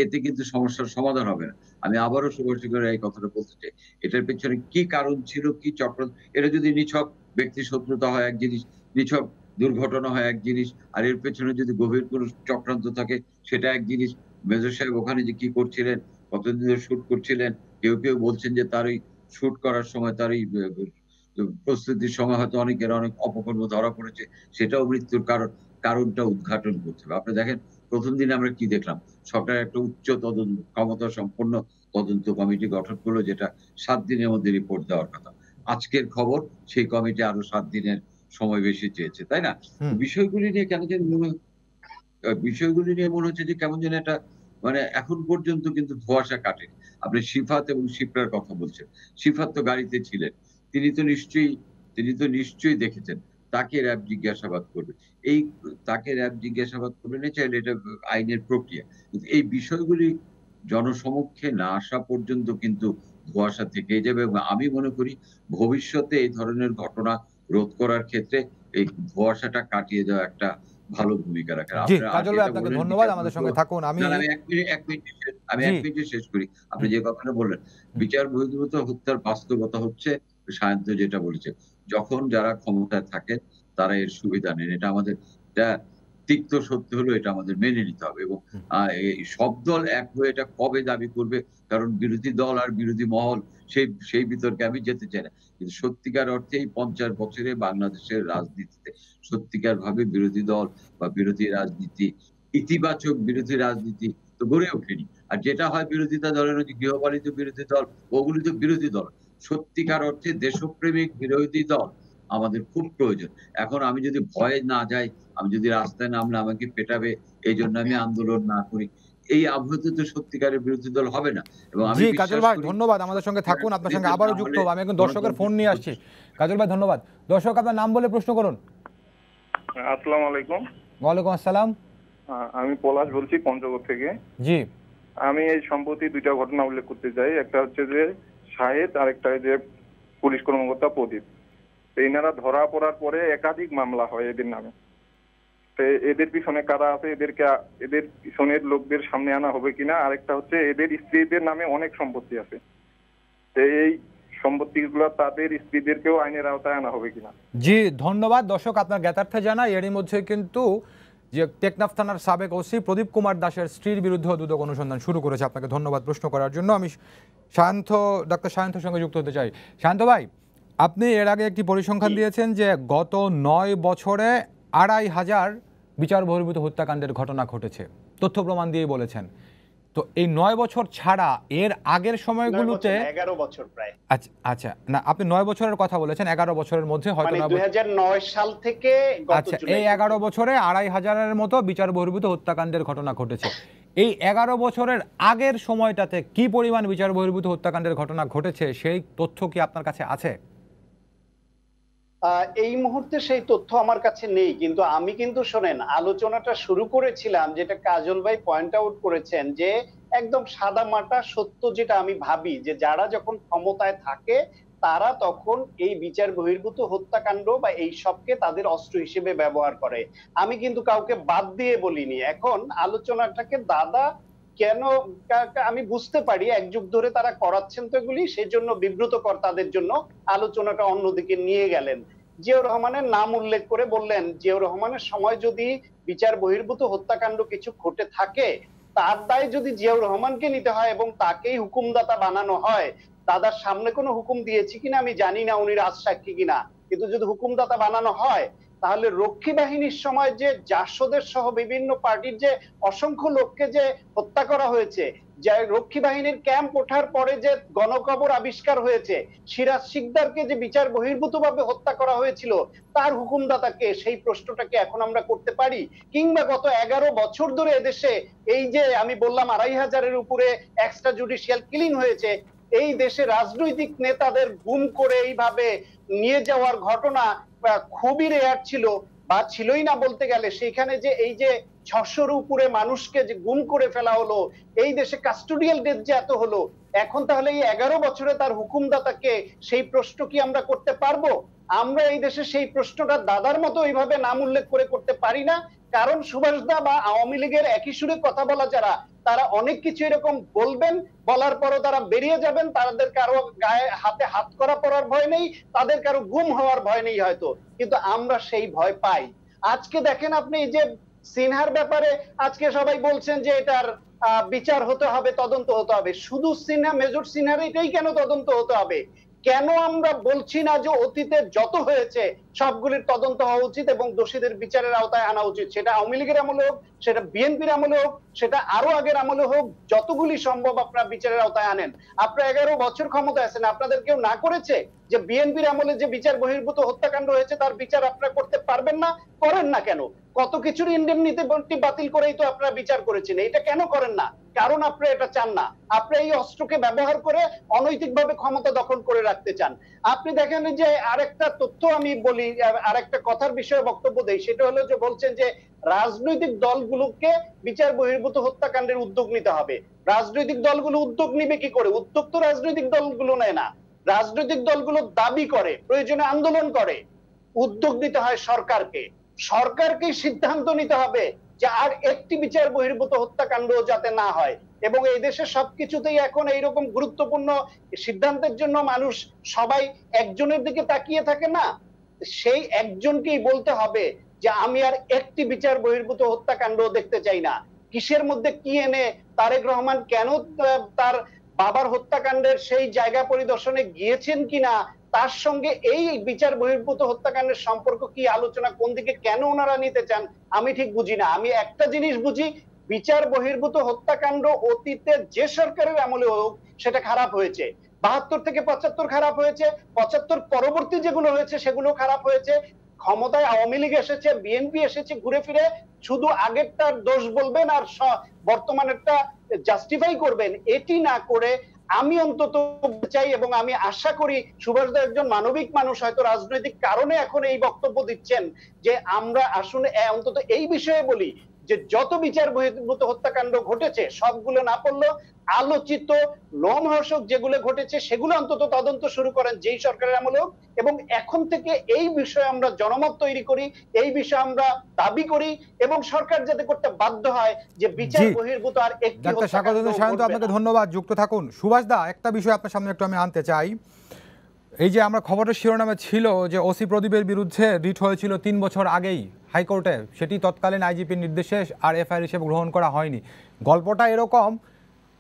এতে কিন্তু সমস্যার সমাধান হবে না। আমি আবারও সুভাষ করে এই কথাটা বলতে চাই। এটার পেছনে কি কারণ ছিল, কি চক্রান্ত, এটা যদি নিছক ব্যক্তি শত্রুতা হয় এক জিনিস, নিছক দুর্ঘটনা হয় এক জিনিস, আর এর পেছনে যদি গভীর কোনো চক্রান্ত থাকে সেটা এক জিনিস। মেজর সাহেব ওখানে যে কি করছিলেন, কতদিন ধরে শুট করছিলেন, কেউ বলছেন যে তার ওই শুট করার সময় তার এই প্রস্তুতির সময় হয়তো অনেক অপকর্ম ধরা পড়েছে, সেটাও মৃত্যুর কারণটা উদ্ঘাটন করতে হবে। আপনি দেখেন, ১ম দিনে আমরা কি দেখলাম? সরকার একটা উচ্চ ক্ষমতা সম্পন্ন তদন্ত কমিটি গঠন করলো, যেটা ৭ দিনের মধ্যে রিপোর্ট দেওয়ার কথা। আজকের খবর, সেই কমিটি আরো ৭ দিনের সময় বেশি চেয়েছে, তাই না? তো
হুম।
বিষয়গুলি নিয়ে মনে হচ্ছে যে কেমন যেন একটা মানে এখন পর্যন্ত কিন্তু ধোঁয়াশা কাটেনি। আপনি শিফাত এবং শিপ্রার কথা বলছেন। শিফাত তো গাড়িতে ছিলেন। তিনি তো নিশ্চয়ই দেখেছেন। তাকে র‍্যাব জিজ্ঞাসাবাদ করবে। এই তাকে র‍্যাব জিজ্ঞাসাবাদ করবে না, চাইলে এটা আইনের প্রক্রিয়া। কিন্তু এই বিষয়গুলি জনসমক্ষে না আসা পর্যন্ত কিন্তু ধোঁয়াশা থেকেই যাবে, এবং আমি মনে করি ভবিষ্যতে এই ধরনের ঘটনা রোধ করার ক্ষেত্রে এই ধোঁয়াশাটা কাটিয়ে দেওয়া একটা ভালো ভূমিকা রাখে।
জি,
আপনারা
কাজল ভাই,
যেটা
আপনাকে
বললেন
ধন্যবাদ,
বিচার
আমাদের
বহির্ভূত,
সঙ্গে থাকুন। আমি
না, না, আমি
জি।
১ মিনিটে শেষ করি। আপনি
হুম,
যে কথাটা বললেন,
হুম।
বিচার বহির্ভূত হত্যার বাস্তবতা হচ্ছে সায়ন্ত যেটা বলেছে, যখন যারা ক্ষমতায় থাকেন তারা এর সুবিধা নেন। এটা তিক্ত সত্য হলেও এটা আমাদের মেনে নিতে হবে, এবং
হুম।
এই সব দল এক হয়ে এটা কবে দাবি করবে? কারণ বিরোধী দল আর বিরোধী মহল, সেই বিতর্কে আমি যেতে চাই না। কিন্তু সত্যিকার অর্থে এই ৫০ বছরে বাংলাদেশের রাজনীতিতে সত্যিকার ভাবে বিরোধী দল বা বিরোধী রাজনীতি, ইতিবাচক বিরোধী রাজনীতি তো গড়ে ওঠেনি। আর যেটা হয় বিরোধিতা দলের যে গৃহপালিত বিরোধী দল, ওগুলি তো বিরোধী দল। সত্যিকার অর্থে দেশপ্রেমিক বিরোধী দল আমাদের খুব প্রয়োজন। এখন আমি যদি ভয়ে না যাই, আমি যদি রাস্তায় নামলে আমাকে পেটাবে, এই জন্য আমি আন্দোলন না করি, এই আবহাওয়াতে তো সত্যিকারের বিরোধী দল হবে না। এবং আমি
জি কাজল
বিশ্বাস
ভাই
করি
ধন্যবাদ, আমাদের সঙ্গে থাকুন, আপনার সঙ্গে আবারও যুক্ত হবো। আমি এখন দর্শকের ফোন নিয়ে আসছি। কাজল ভাই ধন্যবাদ। দর্শক আপনার নাম বলে প্রশ্ন করুন।
আসসালামু আলাইকুম।
ওয়ালাইকুম আসসালাম।
আমি পলাশ বলছি পঞ্চগড় থেকে।
জি
আমি এই সম্প্রতি দুইটা ঘটনা উল্লেখ করতে চাই। একটা হচ্ছে যে শাহেদ, আর একটা যে পুলিশ কর্মকর্তা প্রদীপ। এনারা ধরা পড়ার পরে একাধিক মামলা হয় এদের নামে। তো এদের পিছনে কারা আছে, এদের পিছনের লোকদের সামনে আনা হবে কিনা। আরেকটা হচ্ছে এদের স্ত্রীদের নামে অনেক সম্পত্তি আছে, তো এই সম্পত্তিগুলো তাদের স্ত্রীদেরকেও আইনের আওতায় আনা হবে কিনা।
জি ধন্যবাদ। দর্শক আপনার জ্ঞাতার্থে জানাই, এরই মধ্যে কিন্তু যে টেকনাফ থানার সাবেক ওসি প্রদীপ কুমার দাসের স্ত্রীর বিরুদ্ধে দুদক অনুসন্ধান শুরু করেছে। আপনাকে ধন্যবাদ প্রশ্ন করার জন্য। আমি ডক্টর সায়ন্থর সঙ্গে যুক্ত হতে চাই। শান্ত ভাই, আপনি এর আগে একটি পরিসংখ্যান দিয়েছেন যে গত 9 বছরে 2500 বিচার বহির্ভূত হত্যাকাণ্ডের ঘটনা ঘটেছে, তথ্য প্রমাণ দিয়ে বলেছেন। তো এই 9 বছর ছাড়া এর আগের সময়গুলোতে
11 বছর প্রায়।
আচ্ছা না, আপনি 9 বছরের কথা বলেছেন, 11 বছরের মধ্যে হয়তো
2009 সাল থেকে
আচ্ছা এই 11 বছরে 2500-এর মতো বিচার বহির্ভূত হত্যাকাণ্ডের ঘটনা ঘটেছে। এই 11 বছরের আগের সময়টাতে কি পরিমাণ বিচার বহির্ভূত হত্যাকাণ্ডের ঘটনা ঘটেছে সেই তথ্য কি আপনার কাছে আছে?
এই মুহূর্তে সেই তথ্য আমার কাছে নেই, কিন্তু আমি কিন্তু শোনেন আলোচনাটা শুরু করেছিলাম যেটা কাজল ভাই পয়েন্ট আউট করেছেন, যে একদম সাদা মাটা সত্য যেটা আমি ভাবি, যে যারা যখন ক্ষমতায় থাকে তারা তখন এই বিচার বহির্ভূত হত্যাকাণ্ড বা এই সবকে তাদের অস্ত্র হিসেবে ব্যবহার করে। আমি কিন্তু কাউকে বাদ দিয়ে বলিনি। এখন আলোচনাটাকে দাদা কেন, আমি বুঝতে পারি এক যুগ ধরে তারা করাচ্ছেন তো এগুলি, সেজন্য বিব্রতকর তাদের জন্য আলোচনাটা অন্যদিকে নিয়ে গেলেন। জিয়াউর রহমানের নাম উল্লেখ করে বললেন, জিয়াউর রহমানের সময় যদি বিচার বহির্ভূত হত্যাকাণ্ড কিছু ঘটে থাকে তার দায় যদি জিয়াউর রহমানকে নিতে হয় এবং তাকেই হুকুমদাতা বানানো হয়, দাদার সামনে কোনো হুকুম দিয়েছি কিনা আমি জানি না, উনি রাজসাক্ষী কিনা, কিন্তু যদি হুকুমদাতা বানানো হয় তাহলে রক্ষী বাহিনীর সময় যে জাসদের সহ বিভিন্ন পার্টির যে অসংখ্য লোককে যে হত্যা করা হয়েছে, যে রক্ষী বাহিনীর ক্যাম্প ওঠার পরে যে গণকবর আবিষ্কার হয়েছে, সিরাজ শিকদারকে যে বিচার বহির্ভূতভাবে হত্যা করা হয়েছিল, তার হুকুমদাতাকে, সেই প্রশ্নটাকে এখন আমরা করতে পারি? কিংবা গত 11 বছর ধরে এদেশে এই যে আমি বললাম 2500-এর উপরে এক্সট্রা জুডিশিয়াল কিলিং হয়েছে, এই দেশে রাজনৈতিক নেতাদের গুম করে এইভাবে নিয়ে যাওয়ার ঘটনা খুবই রেয়ার ছিল, বা ছিলই না বলতে গেলে। সেখানে যে এই যে 600-র উপরে মানুষকে যে গুম করে ফেলা হলো, এই দেশে কাস্টোডিয়াল ডেথ যে এত হলো, এখন তাহলে এই 11 বছরে তার হুকুমদাতাকে সেই প্রশ্ন কি আমরা করতে পারবো? আমরা এই দেশে সেই প্রশ্নটা দাদার মতো এইভাবে নাম উল্লেখ করে করতে পারি না, কারণ সুভাষ দা বা আওয়ামী লীগের একই সুরে কথা বলা যারা, তারা অনেক কিছু এরকম বলবেন, বলার পরও তারা বেরিয়ে যাবেন, তাদের কারো গায়ে হাতে হাত করা পড়ার ভয় নেই, তাদের কারো গুম হওয়ার ভয় নেই হয়তো, কিন্তু আমরা সেই ভয় পাই। আজকে দেখেন আপনি যে সিনহার ব্যাপারে আজকে সবাই বলছেন যে এটার বিচার হতে হবে, তদন্ত হতে হবে। শুধু সিনহা, মেজর সিনহার এটাই কেন তদন্ত হতে হবে? কেন আমরা বলছি না যে অতীতে যত হয়েছে সবগুলির তদন্ত হওয়া উচিত এবং দোষীদের বিচারের আওতায় আনা উচিত? সেটা আওয়ামী লীগের আমলে হোক, সেটা বিএনপির আমলে হোক, সেটা আরো আগের আমলে হোক, যতগুলি সম্ভব আপনারা বিচারের আওতায় আনেন। আপনারা 11 বছর ক্ষমতায় আছেন, আপনাদের কেউ না করেছে যে বিএনপির আমলে যে বিচার বহির্ভূত হত্যাকাণ্ড হয়েছে তার বিচার আপনারা করতে পারবেন না? করেন না কেন? কত কিছুর ইন্ডেমনিটি বাতিল করেই তো আপনারা বিচার করেছেন, এটা কেন করেন না? কারণ আপনারা এটা চান না, আপনারা এই অস্ত্রকে ব্যবহার করে অনৈতিকভাবে ক্ষমতা দখল করে রাখতে চান। আপনি দেখেন যে আরেকটা তথ্য আমি বলি, আরেকটা কথার বিষয়ে বক্তব্য দেই, সেটা হলো যে বলছেন যে রাজনৈতিক দলগুলোকে বিচার বহির্ভূত হত্যাকাণ্ডের উদ্যোগ নিতে হবে। রাজনৈতিক দলগুলো উদ্যোগ নিবে কি করে? উদ্যোগ তো রাজনৈতিক দলগুলো নেয় না, রাজনৈতিক দলগুলো দাবি করে, প্রয়োজনে আন্দোলন করে। উদ্যোগ নিতে হয় সরকারকে, সরকারকেই সিদ্ধান্ত নিতে হবে যে আর একটি বিচার বহির্ভূত হত্যাকাণ্ড যাতে না হয়। এবং এই দেশের সবকিছুতেই এখন এইরকম গুরুত্বপূর্ণ সিদ্ধান্তের জন্য মানুষ সবাই একজনের দিকে তাকিয়ে থাকে না, সেই একজনকেই বলতে হবে যে আমি আর একটি বিচার বহির্ভূত হত্যাকাণ্ড দেখতে চাই না। কিসের মধ্যে কি এনে তারেক রহমান কেন তার বাবার হত্যাকাণ্ডের সেই জায়গা পরিদর্শনে গিয়েছেন কিনা, তার সঙ্গে এই বিচার বহির্ভূত হত্যাকাণ্ডের সম্পর্ক কি, আলোচনা কোন দিকে কেন ওনারা নিতে চান, আমি ঠিক বুঝি না। আমি একটা জিনিস বুঝি, বিচার বহির্ভূত হত্যাকাণ্ড অতীতে যে সরকারের আমলে হোক সেটা খারাপ হয়েছে। 72 থেকে 75 খারাপ হয়েছে, 75 পরবর্তী যেগুলো হয়েছে সেগুলো খারাপ হয়েছে। ক্ষমতায় আওয়ামী লীগ এসেছে, বিএনপি এসেছে, ঘুরে ফিরে শুধু আগেরটার দোষ বলবেন আর বর্তমানেরটা জাস্টিফাই করবেন, এটি না করে আমি অন্তত চাই এবং আমি আশা করি সুভাষ দা একজন মানবিক মানুষ, হয়তো রাজনৈতিক কারণে এখন এই বক্তব্য দিচ্ছেন, যে আমরা আসলে অন্তত এই বিষয়ে বলি যে যত বিচার বহির্ভূত হত্যাকাণ্ড ঘটেছে সবগুলো না পড়লেও আলোচিত লোমহর্ষক যেগুলো ঘটেছে সেগুলো অন্তত তদন্ত শুরু করেন যেই সরকারের আমলেও, এবং এখন থেকে এই বিষয়ে আমরা জনমত তৈরি করি, এই বিষয়ে আমরা দাবি করি এবং সরকার যাতে করতে বাধ্য হয় যে বিচার বহির্ভূত আর একটি
হত্যাকাণ্ড। আপনাকে ধন্যবাদ, যুক্ত থাকুন। সুভাষ দা, একটা বিষয় আপনার সামনে একটু আমি আনতে চাই। এই যে আমরা খবরের শিরোনামে ছিল যে ওসি প্রদীপের বিরুদ্ধে রিট হয়েছিল 3 বছর আগেই হাইকোর্টে, সেটি তৎকালীন আইজিপির নির্দেশে আর এফআইআর হিসেবে গ্রহণ করা হয়নি। গল্পটা এরকম,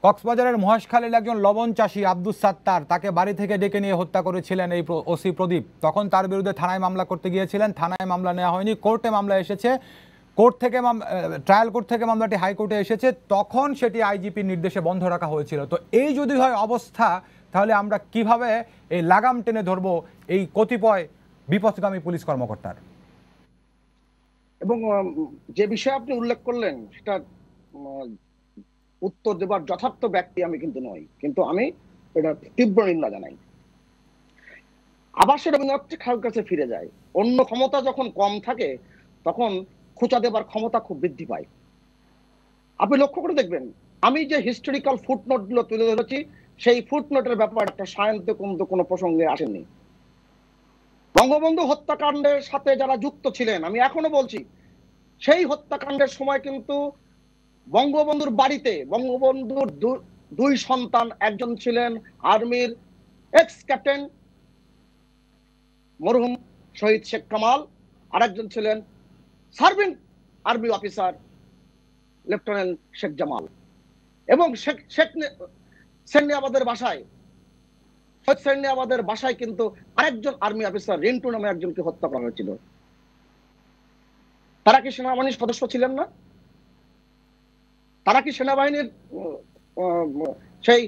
কক্সবাজারের মহেশখালীর একজন লবণ চাষী আব্দুস সাত্তার, তাকে বাড়ি থেকে ডেকে নিয়ে হত্যা করেছিলেন এই ওসি প্রদীপ। তখন তার বিরুদ্ধে থানায় মামলা করতে গিয়েছিলেন, থানায় মামলা নেওয়া হয়নি, কোর্টে মামলা এসেছে, কোর্ট থেকে ট্রায়াল কোর্ট থেকে মামলাটি হাইকোর্টে এসেছে, তখন সেটি আইজিপির নির্দেশে বন্ধ রাখা হয়েছিল। তো এই যদি হয় অবস্থা, তাহলে আমরা কিভাবে এই লাগাম টেনে ধরবো এই কতিপয় বিপথগামী পুলিশ কর্মকর্তার?
এবং যে বিষয়ে আপনি উল্লেখ করলেন সেটা উত্তর দেবার যথার্থ ব্যক্তি আমি কিন্তু নই, কিন্তু আমি এটা তীব্র নিন্দা জানাই। আবার সেটা রবীন্দ্রনাথের কাছে ফিরে যায়, অন্য ক্ষমতা যখন কম থাকে তখন খোঁচা দেবার ক্ষমতা খুব বৃদ্ধি পায়। আপনি লক্ষ্য করে দেখবেন, আমি যে হিস্টোরিক্যাল ফুটনোট গুলো তুলে ধরেছি সেই ফুটনোটের ব্যাপারে একটা সায়ন্তে কোনো প্রসঙ্গে আসেনি। বঙ্গবন্ধু হত্যাকাণ্ডের সাথে যারা যুক্ত ছিলেন, আমি এখনো বলছি, সেই হত্যাকাণ্ডের সময় কিন্তু বঙ্গবন্ধুর বাড়িতে বঙ্গবন্ধুর 2 সন্তান, একজন ছিলেন আর্মির এক্স ক্যাপ্টেন মরহুম শহীদ শেখ কামাল, আর একজন ছিলেন serving army officer lieutenant Sheikh Jamal. এবং সেন্নিয়াবাদের বাসায় কিন্তু আরেকজন আর্মি অফিসার রিন্টু নামে একজনকে হত্যা করা হয়েছিল। তারা কি সেনাবাহিনীর সদস্য ছিলেন না? তারা কি সেনাবাহিনীর সেই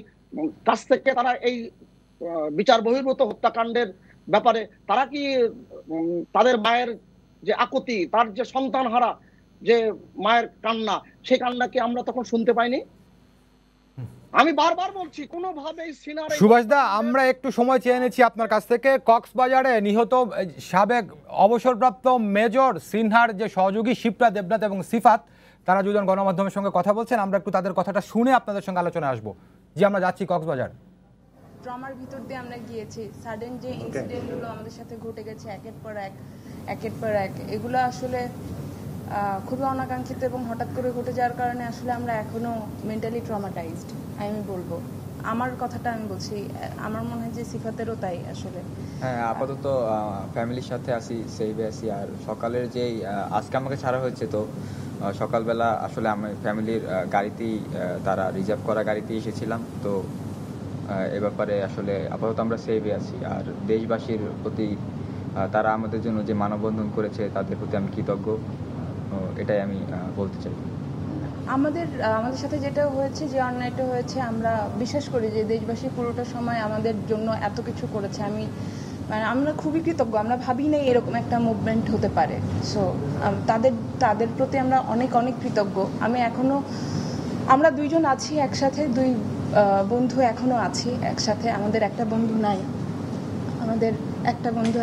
কাছ থেকে তারা এই বিচার বহির্ভূত হত্যাকাণ্ডের ব্যাপারে তারা কি তাদের মায়ের যে আকুতি, তার যে সন্তান হারা যে মায়ের কান্না, সেই কান্না কি আমরা তখন শুনতে পাইনি? আমি বারবার বলছি, কোনোভাবেই সিনারি।
সুভাষ দা, আমরা একটু সময় চেয়ে নিচ্ছি আপনার কাছ থেকে। কক্সবাজারে নিহত সাবেক অবসরপ্রাপ্ত মেজর সিনহার যে সহযোগী শিপ্রা দেবনাথ এবং সিফাত, তারা দুজন গণমাধ্যমের সঙ্গে কথা বলছেন, আমরা একটু তাদের কথাটা শুনে আপনাদের সঙ্গে আলোচনায় আসবো। জি, আমরা যাচ্ছি কক্সবাজার।
ট্রমার ভিতর দিয়ে আমরা গিয়েছি, সাডেন যে ইনসিডেন্টগুলো আমাদের সাথে ঘটে গেছে একের পর এক, এগুলো আসলে খুবই অনাকাঙ্ক্ষিত এবং হঠাৎ করে ঘটে যাওয়ার কারণে আসলে আমরা এখনো মেন্টালি ট্রমাটাইজড। আমি বলবো, আমার কথাটা আমি বলছি, আমার মনে হয় যে সিফাতেরও তাই আসলে।
হ্যাঁ, আপাতত ফ্যামিলির সাথে আসি, সেভে আসি। আর সকালের যেই আজকে আমাকে ছাড়া হয়েছে, তো সকালবেলা আসলে আমি ফ্যামিলির গাড়িতেই, তারা রিজার্ভ করা গাড়িতেই এসেছিলাম। তো এ ব্যাপারে আসলে আপাতত আমরা সেভে আছি। আর দেশবাসীর প্রতি তারা আমাদের জন্য যে মানববন্ধন করেছে তাদের প্রতি আমি কৃতজ্ঞ, এটাই আমি বলতে চাই।
আমাদের সাথে যেটা হয়েছে, যে অন্যায়টা হয়েছে, আমরা বিশ্বাস করি যে দেশবাসী পুরোটা সময় আমাদের জন্য এত কিছু করেছে। আমরা খুবই কৃতজ্ঞ, আমরা ভাবি নাই এরকম একটা মুভমেন্ট হতে পারে। সো তাদের প্রতি আমরা অনেক কৃতজ্ঞ। আমরা 2 জন আছি একসাথে, 2 বন্ধু এখনো আছি একসাথে। আমাদের একটা বন্ধু নাই,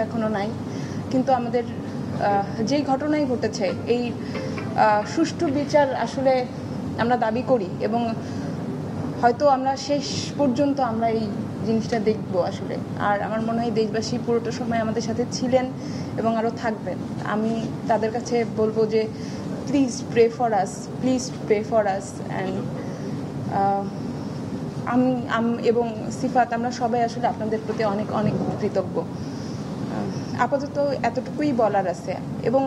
এখনো নাই। কিন্তু আমাদের যেই ঘটনাই ঘটেছে, এই সুষ্ঠু বিচার আসলে আমরা দাবি করি এবং হয়তো আমরা শেষ পর্যন্ত আমরা এই জিনিসটা দেখবো আসলে। আর আমার মনে হয় দেশবাসী পুরোটা সময় আমাদের সাথে ছিলেন এবং আরও থাকবেন। আমি তাদের কাছে বলবো যে please pray for us and আমি এবং সিফাত, আমরা সবাই আসলে আপনাদের প্রতি অনেক কৃতজ্ঞ। আপাতত এতটুকুই বলার আছে এবং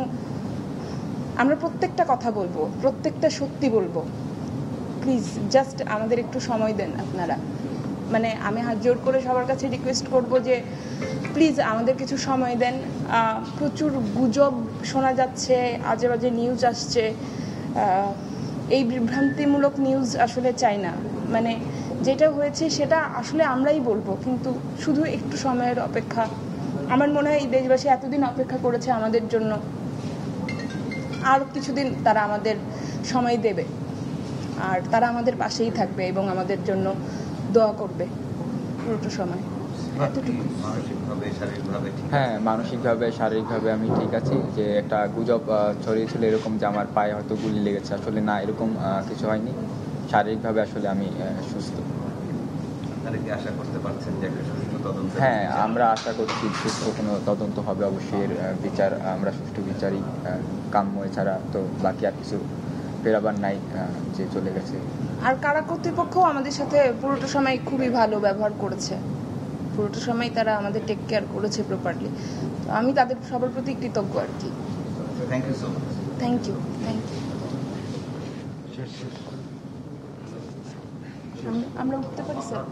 আমরা প্রত্যেকটা কথা বলবো, প্রত্যেকটা সত্যি বলবো। প্লিজ জাস্ট আমাদের একটু সময় দেন আপনারা। মানে আমি হাত জোর করে সবার কাছে রিকোয়েস্ট করব যে প্লিজ আমাদের কিছু সময় দেন। প্রচুর গুজব শোনা যাচ্ছে, আজে বাজে নিউজ আসছে, এই বিভ্রান্তিমূলক নিউজ আসলে চাই না। মানে যেটা হয়েছে সেটা আসলে আমরাই বলবো, কিন্তু শুধু একটু সময়ের অপেক্ষা। আমার মনে হয় এই দেশবাসী এতদিন অপেক্ষা করেছে আমাদের জন্য, আর কিছুদিন তারা আমাদের সময় দেবে, আর তারা আমাদের পাশেই থাকবে এবং আমাদের জন্য দোয়া করবে পুরোটা সময়।
হ্যাঁ, মানসিকভাবে শারীরিকভাবে আমি ঠিক আছি। যে একটা গুজব ছড়িয়েছিল এরকম যে আমার পায়ে হয়তো গুলি লেগেছে, আসলে না, এরকম কিছু হয়নি। শারীরিকভাবে আসলে আমি সুস্থ। হ্যাঁ, আমরা আশা করছি সুষ্ঠু কোনো তদন্ত হবে, অবশ্যই এর বিচার আমরা সুষ্ঠু বিচারই কাম্য, এছাড়া তো বাকি আর কিছু ফেরাবার নাই, যে চলে গেছে।
আর কারা কর্তৃপক্ষ আমাদের সাথে পুরোটা সময় খুবই ভালো ব্যবহার করেছে, পুরোটা সময় তারা আমাদের টেক কেয়ার করেছে প্রপারলি। তো আমি তাদের সবার প্রতি কৃতজ্ঞ আর কি।
Thank you so much.
Thank you. আমরা উঠতে পারি স্যার?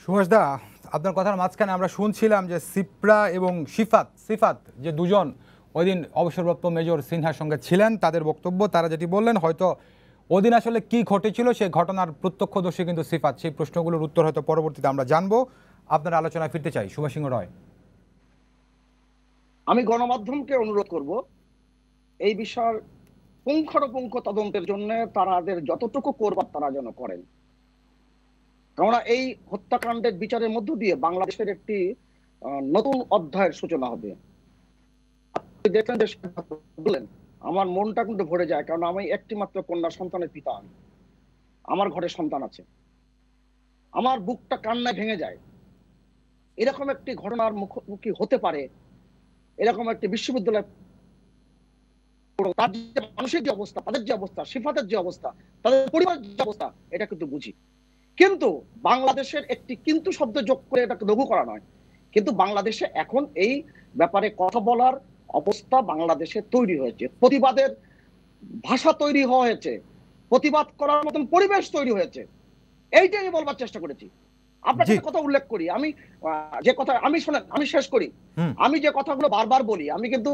সুভাষ দা, আপনার কথার মাঝখানে আমরা শুনছিলাম যে সিপ্রা এবং সিফাত যে দুজন ওই দিন অবসরপ্রাপ্ত মেজর সিনহার সঙ্গে ছিলেন, তাদের বক্তব্য, তারা যেটি বললেন, হয়তো ওই দিন আসলে কি ঘটেছিল সেই ঘটনার প্রত্যক্ষদর্শী কিন্তু সিফাত। সেই প্রশ্নগুলোর উত্তর হয়তো পরবর্তীতে আমরা জানবো। আপনার আলোচনায় ফিরতে চাই সুভাষ সিংহ রয়।
আমি গণমাধ্যমকে অনুরোধ করব এই বিষয়ের পুঙ্খানুপুঙ্খ তদন্তের জন্য তাদের যতটুকু করবার তারা যেন করেন। কেননা এই হত্যাকাণ্ডের বিচারের মধ্য দিয়ে বাংলাদেশের একটি নতুন অধ্যায়ের সূচনা হবে। দেখলেন যে বললেন, আমার মনটা কিন্তু ভরে যায়, কারণ আমি একটি মাত্র কন্যা সন্তানের পিতা। আমি, আমার ঘরে সন্তান আছে, আমার বুকটা কান্নায় ভেঙে যায়। এরকম একটি ঘটনার মুখোমুখি হতে পারে, এরকম একটি বিশ্ববিদ্যালয়, তার যে মানসিক যে অবস্থা, তাদের যে অবস্থা, সিফাতের যে অবস্থা, তাদের পরিবারের যে অবস্থা, এটা কিন্তু বুঝি। কিন্তু বাংলাদেশের একটি কিন্তু শব্দ যোগ করে এটাকে লঘু করা নয়, কিন্তু বাংলাদেশে এখন এই ব্যাপারে কথা বলার অবস্থা বাংলাদেশে তৈরি হয়েছে, প্রতিবাদের ভাষা তৈরি হয়েছে, প্রতিবাদ করার মতন পরিবেশ তৈরি হয়েছে। এইটাই আমি বলবার চেষ্টা করেছি। আপনার সাথে কথা উল্লেখ করি, আমি যে কথা আমি শোনেন, আমি শেষ করি। আমি যে কথাগুলো বারবার বলি, আমি কিন্তু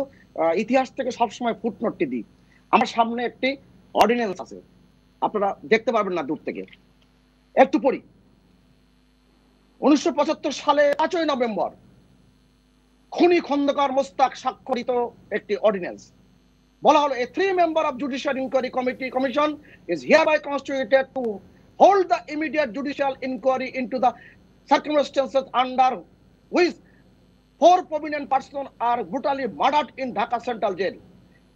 ইতিহাস থেকে সবসময় ফুটনোটটি দিই। আমার সামনে একটি অর্ডিন্যান্স আছে, আপনারা দেখতে পারবেন না দূর থেকে, একটু পড়ি। 1975 সালে 5ই নভেম্বর খুনি খন্দকার মোস্তাক স্বাক্ষরিত একটি অর্ডিন্যান্স। বলা হলো, a 3-member of Judicial Inquiry Commission is hereby constituted to hold the immediate judicial inquiry into the circumstances under which 4 prominent persons are brutally murdered in Dhaka Central Jail.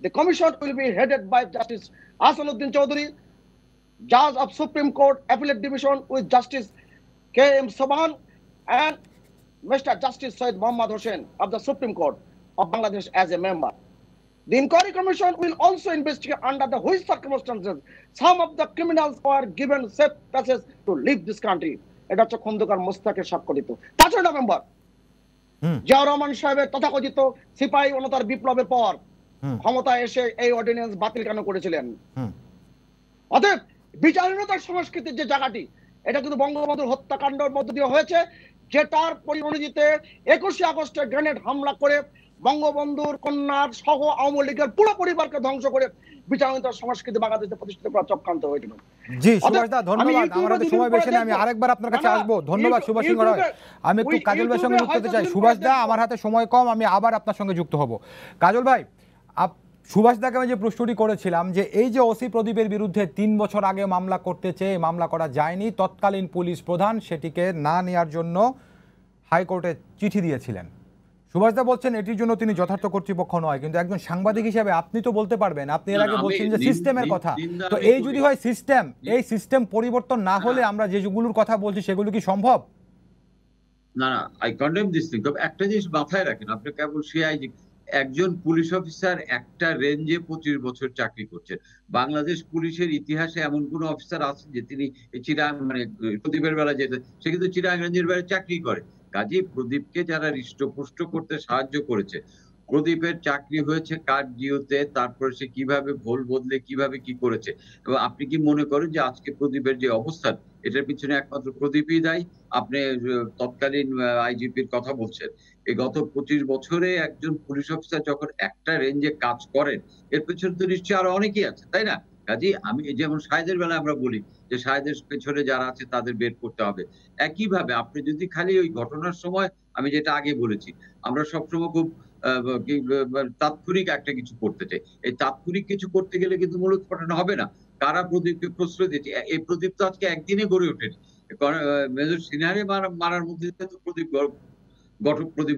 The commission will be headed by Justice Hasanuddin Chowdhury, Judge of Supreme Court Appellate Division, with Justice K.M. Soban and Mr. Justice Syed Muhammad Hossain of the Supreme Court of Bangladesh as a member. The inquiry commission will also investigate under the which circumstances some of the criminals were given safe passage to leave this country. এটা হচ্ছে খন্দকার মোস্তাকের স্বাক্ষরিত 5 November. Ziaur Rahman সাহেবের তথাকথিত সিপাহী অনতার বিপ্লবের পর ক্ষমতায় এসে এই অর্ডিন্যান্স বাতিল কেন করেছিলেন? অতএব বিচারহীনতার সংস্কৃতির যে জায়গাটি, এটা কিন্তু বঙ্গবন্ধুর হত্যাকাণ্ডের মধ্য দিয়ে হয়েছে, যেটার পরিণতিতে 21শে আগস্টে গ্রেনেড হামলা করে বঙ্গবন্ধুর কন্যার সহ আওয়ামী লীগের পুরো পরিবারকে ধ্বংস করে বিচারহীনতার সংস্কৃতি বাংলাদেশে প্রতিষ্ঠিত করা চক্রান্ত হয়েছিল।
জি সুভাষ দা, ধন্যবাদ। আমাদের সময় বেশি নেই, আমি আরেকবার আপনার কাছে আসবো। ধন্যবাদ সুভাষ সিংহ রয়। আমি একটু কাজল ভাইয়ের সঙ্গে যুক্ত হতে চাই। সুভাষ দা, আমার হাতে সময় কম, আমি আবার আপনার সঙ্গে যুক্ত হব। কাজল ভাই, সুভাষ দাকে আমি যে প্রশ্নটি করেছিলাম যে এই যে ওসি প্রদীপের বিরুদ্ধে 3 বছর আগে মামলা করতে চেয়ে মামলা করা যায়নি, তৎকালীন পুলিশ প্রধান সেটিকে না নেওয়ার জন্য হাইকোর্টে চিঠি দিয়েছিলেন। সুভাষ দা বলছেন এটির জন্য তিনি যথার্থ কর্তৃপক্ষ নয়, কিন্তু একজন সাংবাদিক হিসেবে আপনি তো বলতে পারবেন। আপনি এর আগে বলছেন যে সিস্টেমের কথা, তো এই যদি হয় সিস্টেম, এই সিস্টেম পরিবর্তন না হলে আমরা যেগুলোর কথা বলছি সেগুলো কি সম্ভব?
না না, আই কন্ডেম দিস থিং। তবে একটা জিনিস মাথায় রাখেন, আপনি কেবল সিআইজি, একজন পুলিশ অফিসার একটা রেঞ্জে 25 বছর চাকরি করছেন। বাংলাদেশ পুলিশের ইতিহাসে এমন কোন অফিসার আছেন যে তিনি চিরাং, মানে প্রদীপের বেলা যেতে, সে কিন্তু চিরাং রেঞ্জের বেলা চাকরি করে। কাজেই প্রদীপকে যারা হৃষ্টপুষ্ট করতে সাহায্য করেছে, প্রদীপের চাকরি হয়েছে কার জিওতে, তারপরে সে কিভাবে ভোল বদলে কিভাবে কি করেছে। এবং আপনি কি মনে করেন যে আজকে প্রদীপের যে অবস্থান, এটার পিছনে একমাত্র প্রদীপই দায়ী? আপনি তৎকালীন আইজিপির কথা বলছেন। এই গত 25 বছরে একজন পুলিশ অফিসার যখন একটা রেঞ্জে কাজ করেন, এর পেছনে তো নিশ্চয়ই আরো অনেকেই আছে, তাই না? কাজেই আমি যেমন শাহেদের বেলা আমরা বলি যে শাহেদের পেছনে যারা আছে তাদের বের করতে হবে। একইভাবে আপনি যদি খালি ওই ঘটনার সময়, আমি যেটা আগে বলেছি, আমরা সবসময় খুব তাৎক্ষণিক একটা কিছু করতে চাই। এই তাৎক্ষণিক কিছু করতে গেলে কিন্তু মূলোৎপাটন হবে না। কারা প্রদীপকে প্রশ্রয় দিয়েছে? এই প্রদীপ তো আজকে একদিনে গড়ে ওঠেনি। মেজর সিনহারে মারার মধ্যে তো প্রদীপ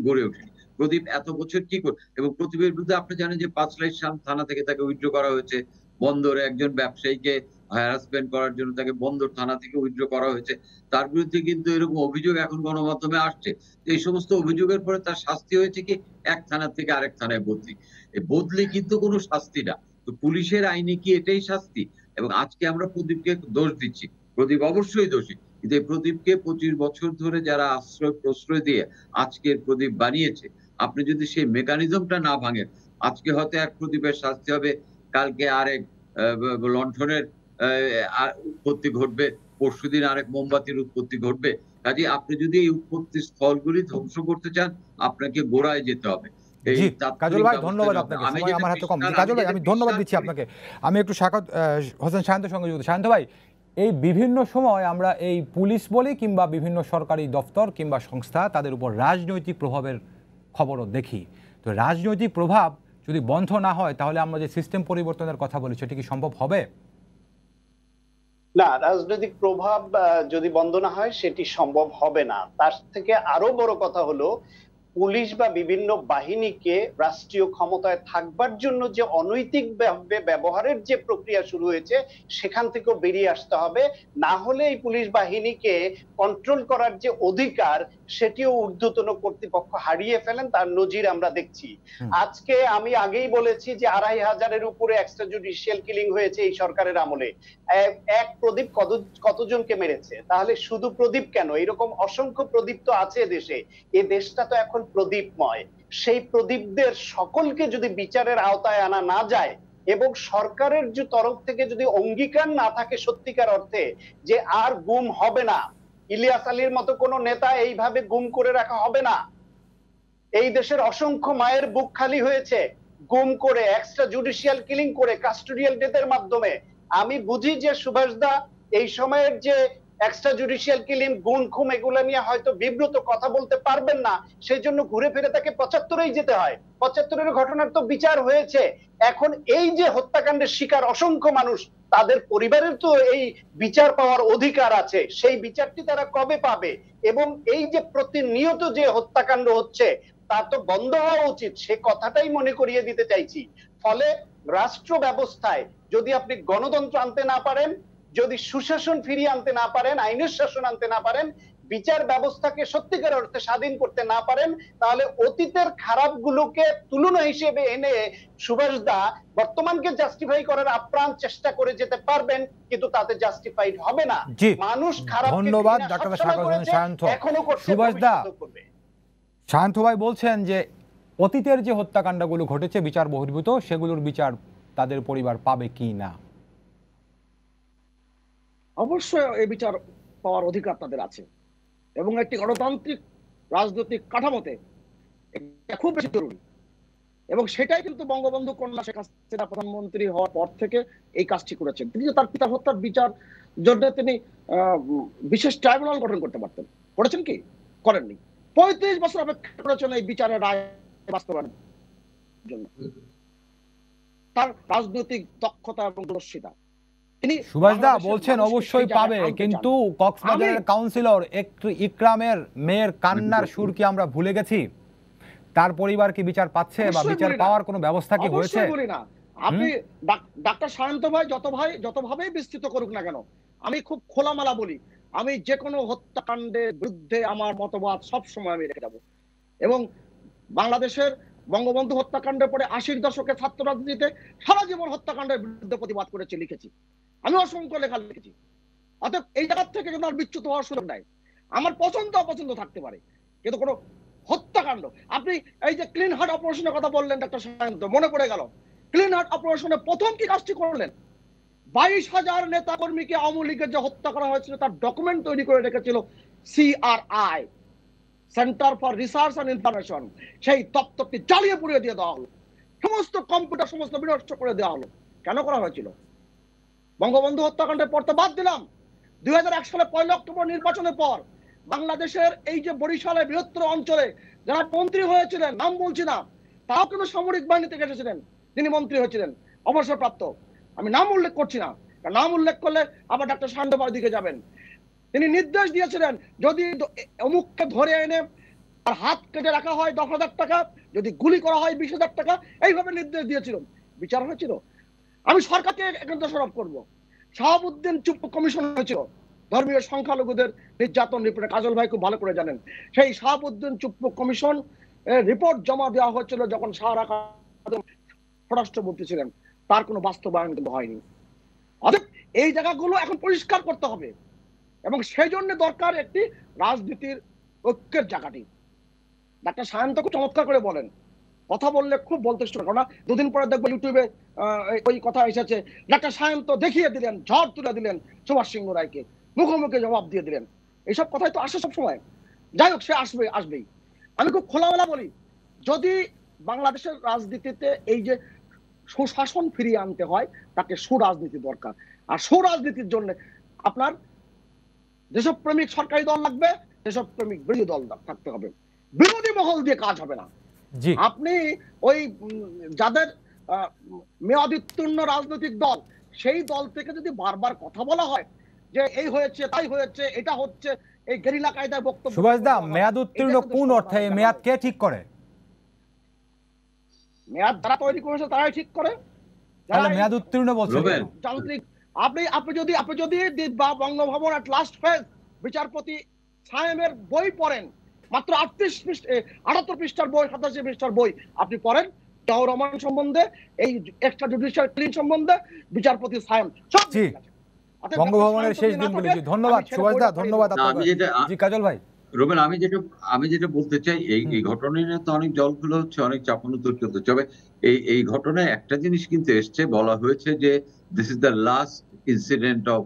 গড়ে ওঠেনি। প্রদীপ এত বছর কি করে, এবং প্রদীপের বিরুদ্ধে আপনি জানেন যে 5 লাইশ থানা থেকে তাকে উইথড্র করা হয়েছে। বন্দরে একজন ব্যবসায়ীকে হ্যারাসমেন্ট করার জন্য তাকে বন্দর থানা থেকে উইথড্র করা হয়েছে। তার বিরুদ্ধে কিন্তু এরকম অভিযোগ এখন গণমাধ্যমে আসছে। এই সমস্ত অভিযোগের পরে তার শাস্তি হয়েছে কি, এক থানা থেকে আরেক থানায় বদলি। এই বদলি কিন্তু কোনো শাস্তি না। তো পুলিশের আইনে কি এটাই শাস্তি? এবং আজকে আমরা প্রদীপকে দোষ দিচ্ছি, প্রদীপ অবশ্যই দোষী, কিন্তু এই প্রদীপকে 25 বছর ধরে যারা আশ্রয় প্রশ্রয় দিয়ে আজকের প্রদীপ বানিয়েছে, আপনি যদি সেই মেকানিজমটা না ভাঙেন, আজকে হয়তো এক প্রদীপের শাস্তি হবে, কালকে আরেক লণ্ঠনের উৎপত্তি ঘটবে, পরশুদিন আরেক মোমবাতির উৎপত্তি ঘটবে। কাজে আপনি যদি এই উৎপত্তি স্থলগুলি ধ্বংস করতে চান, আপনাকে গোড়ায় যেতে হবে।
জি কাজল ভাই ধন্যবাদ আপনাকে, সময় আমার হাতে কম। কাজল ভাই আমি ধন্যবাদ দিচ্ছি আপনাকে। আমি একটু সাকাত হোসেন সায়ন্তের সঙ্গে যুক্ত। সায়ন্ত ভাই, এই বিভিন্ন সময় আমরা এই পুলিশ বলি কিংবা বিভিন্ন সরকারি দপ্তর কিংবা সংস্থা, তাদের উপর রাজনৈতিক প্রভাবের খবরও দেখি। তো রাজনৈতিক প্রভাব যদি বন্ধ না হয়, তাহলে আমরা যে সিস্টেম পরিবর্তনের কথা বলি, সেটি কি সম্ভব হবে?
না, রাজনৈতিক প্রভাব যদি বন্ধ না হয় সেটি সম্ভব হবে না। তার থেকে আরো বড় কথা হলো, পুলিশ বা বিভিন্ন বাহিনীকে রাষ্ট্রীয় ক্ষমতায় থাকবার জন্য যে অনৈতিক ব্যবহারের যে প্রক্রিয়া শুরু হয়েছে, সেখান থেকেও বেরিয়ে আসতে হবে। না হলে এই পুলিশ বাহিনীকে কন্ট্রোল করার যে অধিকার, সেটিও ঊর্ধ্বতন কর্তৃপক্ষ হারিয়ে ফেলেন, তার নজির আমরা দেখছি। আজকে আমি আগেই বলেছি যে 2500-এর উপরে এক্সট্রা জুডিশিয়াল কিলিং হয়েছে এই সরকারের আমলে। এক প্রদীপ কতজনকে মেরেছে? তাহলে শুধু প্রদীপ কেন, এরকম অসংখ্য প্রদীপ তো আছে দেশে। এই দেশটা তো এখন প্রদীপময়। সেই প্রদীপদের সকলকে যদি বিচারের আওতায় আনা না যায়, এবং সরকারের যে তরফ থেকে যদি অঙ্গীকার না থাকে সত্যিকার অর্থে যে আর গুম হবে না, ইলিয়াস আলীর মতো কোন নেতা এইভাবে গুম করে রাখা হবে না। এই দেশের অসংখ্য মায়ের বুক খালি হয়েছে গুম করে, এক্সট্রা জুডিশিয়াল কিলিং করে, কাস্টোডিয়াল ডেথের মাধ্যমে। আমি বুঝি যে সুভাষ দা এই সময়ের যে এক্সট্রা জুডিশিয়াল কিলিং, গুম খুম, এগুলো নিয়ে হয়তো বিব্রত, কথা বলতে পারবেন না, সেই জন্য ঘুরে ফিরে তাকে 75-এই যেতে হয়। 75-এর ঘটনার তো বিচার হয়েছে। এখন এই যে হত্যাকাণ্ডের শিকার অসংখ্য মানুষ, তাদের পরিবারের তো এই বিচার পাওয়ার অধিকার আছে। সেই বিচারটি তারা কবে পাবে? এবং এই যে প্রতিনিয়ত যে হত্যাকাণ্ড হচ্ছে, তা তো বন্ধ হওয়া উচিত, সে কথাটাই মনে করিয়ে দিতে চাইছি। ফলে রাষ্ট্র ব্যবস্থায় যদি আপনি গণতন্ত্র আনতে না পারেন, যদি সুশাসন ফিরিয়ে আনতে না পারেন, আইনের শাসন আনতে না পারেন, বিচার ব্যবস্থাকে সত্যিকার অর্থে স্বাধীন করতে না পারেন, তাহলে অতীতের খারাপগুলোকে তুলনা হিসেবে এনে সুভাষ দা বর্তমানকে জাস্টিফাই করার আপ্রাণ চেষ্টা করে যেতে পারবেন, কিন্তু তাতে জাস্টিফাইড হবে না। মানুষ খারাপ।
ধন্যবাদ ডাক্তার সায়ন্ত। সুভাষ দা, সায়ন্ত ভাই বলছেন যে অতীতের যে হত্যাকাণ্ডগুলো ঘটেছে বিচার বহির্ভূত, সেগুলোর বিচার তাদের পরিবার পাবে কি না?
অবশ্যই এই বিচার পাওয়ার অধিকার তাদের আছে, এবং একটি গণতান্ত্রিক রাজনৈতিক কাঠামোতে এটা খুব বেশি জরুরি। এবং সেটাই কিন্তু বঙ্গবন্ধু কন্যা শেখ হাসিনা প্রধানমন্ত্রী হওয়ার পর থেকে এই কাজটি করেছেন। তিনি তার পিতার হত্যার বিচার জন্য তিনি বিশেষ ট্রাইব্যুনাল গঠন করতে পারতেন, করেছেন কি? করেননি। 35 বছর অপেক্ষা করেছেন এই বিচারের রায় বাস্তবায়নের জন্য। তার রাজনৈতিক দক্ষতা এবং দূরদর্শিতা।
সুভাষ দা বলছেন অবশ্যই পাবে, কিন্তু কক্সবাজারের কাউন্সিলর ইকরামের মেয়ের কান্নার সুর কি আমরা ভুলে গেছি? তার পরিবার কি বিচার পাচ্ছে বা বিচার পাওয়ার কোনো ব্যবস্থা কি হয়েছে?
আপনি ডাক্তার সায়ন্ত ভাই যতভাবেই বিস্তৃত করুক না কেন, আমি খুব খোলামেলা বলি, আমি যে কোনো হত্যাকাণ্ডের বিরুদ্ধে আমার মতবাদ সবসময় আমি রেখে যাব। এবং বাংলাদেশের বঙ্গবন্ধু হত্যাকাণ্ডের পরে 80-র দশকে ছাত্র রাজনীতিতে সারা জীবন হত্যাকাণ্ডের বিরুদ্ধে প্রতিবাদ করেছি, লিখেছি, আমি অসংখ্য লেখা লিখেছি। অতএব এই জায়গা থেকে কিন্তু আর বিচ্যুত হওয়ার সুযোগ নাই। আমার পছন্দ অপছন্দ থাকতে পারে, কিন্তু কোনো হত্যা হত্যাকাণ্ড। আপনি এই যে ক্লিন হার্ট অপারেশনের কথা বললেন ডক্টর সায়ন্ত, মনে পড়ে গেল ক্লিন হার্ট অপারেশনে প্রথম কি কাজটি করলেন, 22,000 নেতা কর্মীকে আওয়ামী লীগের যে হত্যা করা হয়েছিল তার ডকুমেন্ট তৈরি করে রেখেছিল CRI, centre for research and information. সেই দপ্তরটি জ্বালিয়ে পুড়িয়ে দিয়ে দেওয়া হলো, সমস্ত কম্পিউটার সমস্ত বিনষ্ট করে দেওয়া হলো। কেন করা হয়েছিল? বঙ্গবন্ধু হত্যাকাণ্ডের পর তো বাদ দিলাম, 2001 সালে 1 অক্টোবর নির্বাচনের পর বাংলাদেশের এই যে বরিশালের বৃহত্তর অঞ্চলে যারা মন্ত্রী হয়েছিলেন, নাম বলছি না, তারাও কিন্তু সামরিক বাহিনী থেকে এসেছিলেন, তিনি মন্ত্রী হয়েছিলেন অবসরপ্রাপ্ত, আমি নাম উল্লেখ করছি না, নাম উল্লেখ করলে আবার ডক্টর সান্ডবার দিকে যাবেন। তিনি নির্দেশ দিয়েছিলেন যদি অমুককে ধরে এনে আর হাত কেটে রাখা হয় 10,000 টাকা, যদি গুলি করা হয় 20,000 টাকা, এইভাবে নির্দেশ দিয়েছিল। বিচার হয়েছিল? আমি সরকারকে এখন দোষারোপ করবো, শাহাবুদ্দিন চুপ্পু কমিশন হয়েছিল ধর্মীয় সংখ্যালঘুদের নির্যাতন রিপোর্টে, কাজল ভাই খুব ভালো করে জানেন। সেই শাহাবুদ্দিন চুপ্পু কমিশন রিপোর্ট জমা দেওয়া হয়েছিল যখন সারা স্বরাষ্ট্রমন্ত্রী ছিলেন, তার কোনো বাস্তবায়ন কিন্তু হয়নি। অতএব এই জায়গাগুলো এখন পরিষ্কার করতে হবে এবং সেই জন্য দরকার একটি রাজনীতির ঐক্যের জায়গাটি। ডাক্তার সায়ন্ত খুব চমৎকার করে বলেন, কথা বললে খুব বলতে শুরু করো না, দুদিন পরে দেখবো ইউটিউবে ওই কথা এসেছে, ডাক্তার সায়ন্ত দেখিয়ে দিলেন, ঝড় তুলে দিলেন সুভাষ সিংহ রায়কে, মুখোমুখি জবাব দিয়ে দিলেন। এইসব কথাই তো আসে সব সময়। যাই হোক, সে আসবেই। আমি খুব খোলামেলা বলি, যদি বাংলাদেশের রাজনীতিতে এই যে সুশাসন ফিরিয়ে আনতে হয়, তাকে সুরাজনীতি দরকার। আর সুরাজনীতির জন্য আপনার দেশপ্রেমিক সরকারি দল লাগবে, দেশপ্রেমিক বিরোধী দল থাকতে হবে। বিরোধী মহল দিয়ে কাজ হবে না। আপনি ওই যাদের মেয়াদোত্তীর্ণ রাজনৈতিক দল, সেই দল থেকে যদি বারবার কথা বলা হয় যে এই হয়েছে তাই হয়েছে এটা হচ্ছে, এই গেরিলা কায়দায় বক্তব্য।
সুভাষদা, মেয়াদোত্তীর্ণ কোন অর্থে? মেয়াদ কে ঠিক করে?
মেয়াদ যারা তৈরি করেছে তারাই ঠিক করে।
মেয়াদ উত্তীর্ণ বলছেন
যান্ত্রিক। আপনি যদি বঙ্গভবন এট লাস্ট ফেজ বিচারপতি সায়েমের বই পড়েন, মাত্র 78 পৃষ্ঠার বই, 87 পৃষ্ঠার বই আপনি পড়েন, জিয়াউর রহমান সম্বন্ধে, এই এক্সট্রা জুডিশিয়াল ক্লিন সম্বন্ধে, বিচারপতি সায়েম সব
বঙ্গভবনের শেষ দিনগুলি। ধন্যবাদ সুভাষদা, ধন্যবাদ আপনাকে। জি কাজল ভাই।
রুবেল, আমি যেটা বলতে চাই, এই ঘটনা নিয়ে তো অনেক জলগুলো হচ্ছে, অনেক চাপানোতর হচ্ছে, তবে এই ঘটনায় একটা জিনিস কিন্তু এসছে, বলা হয়েছে যে this is the last incident of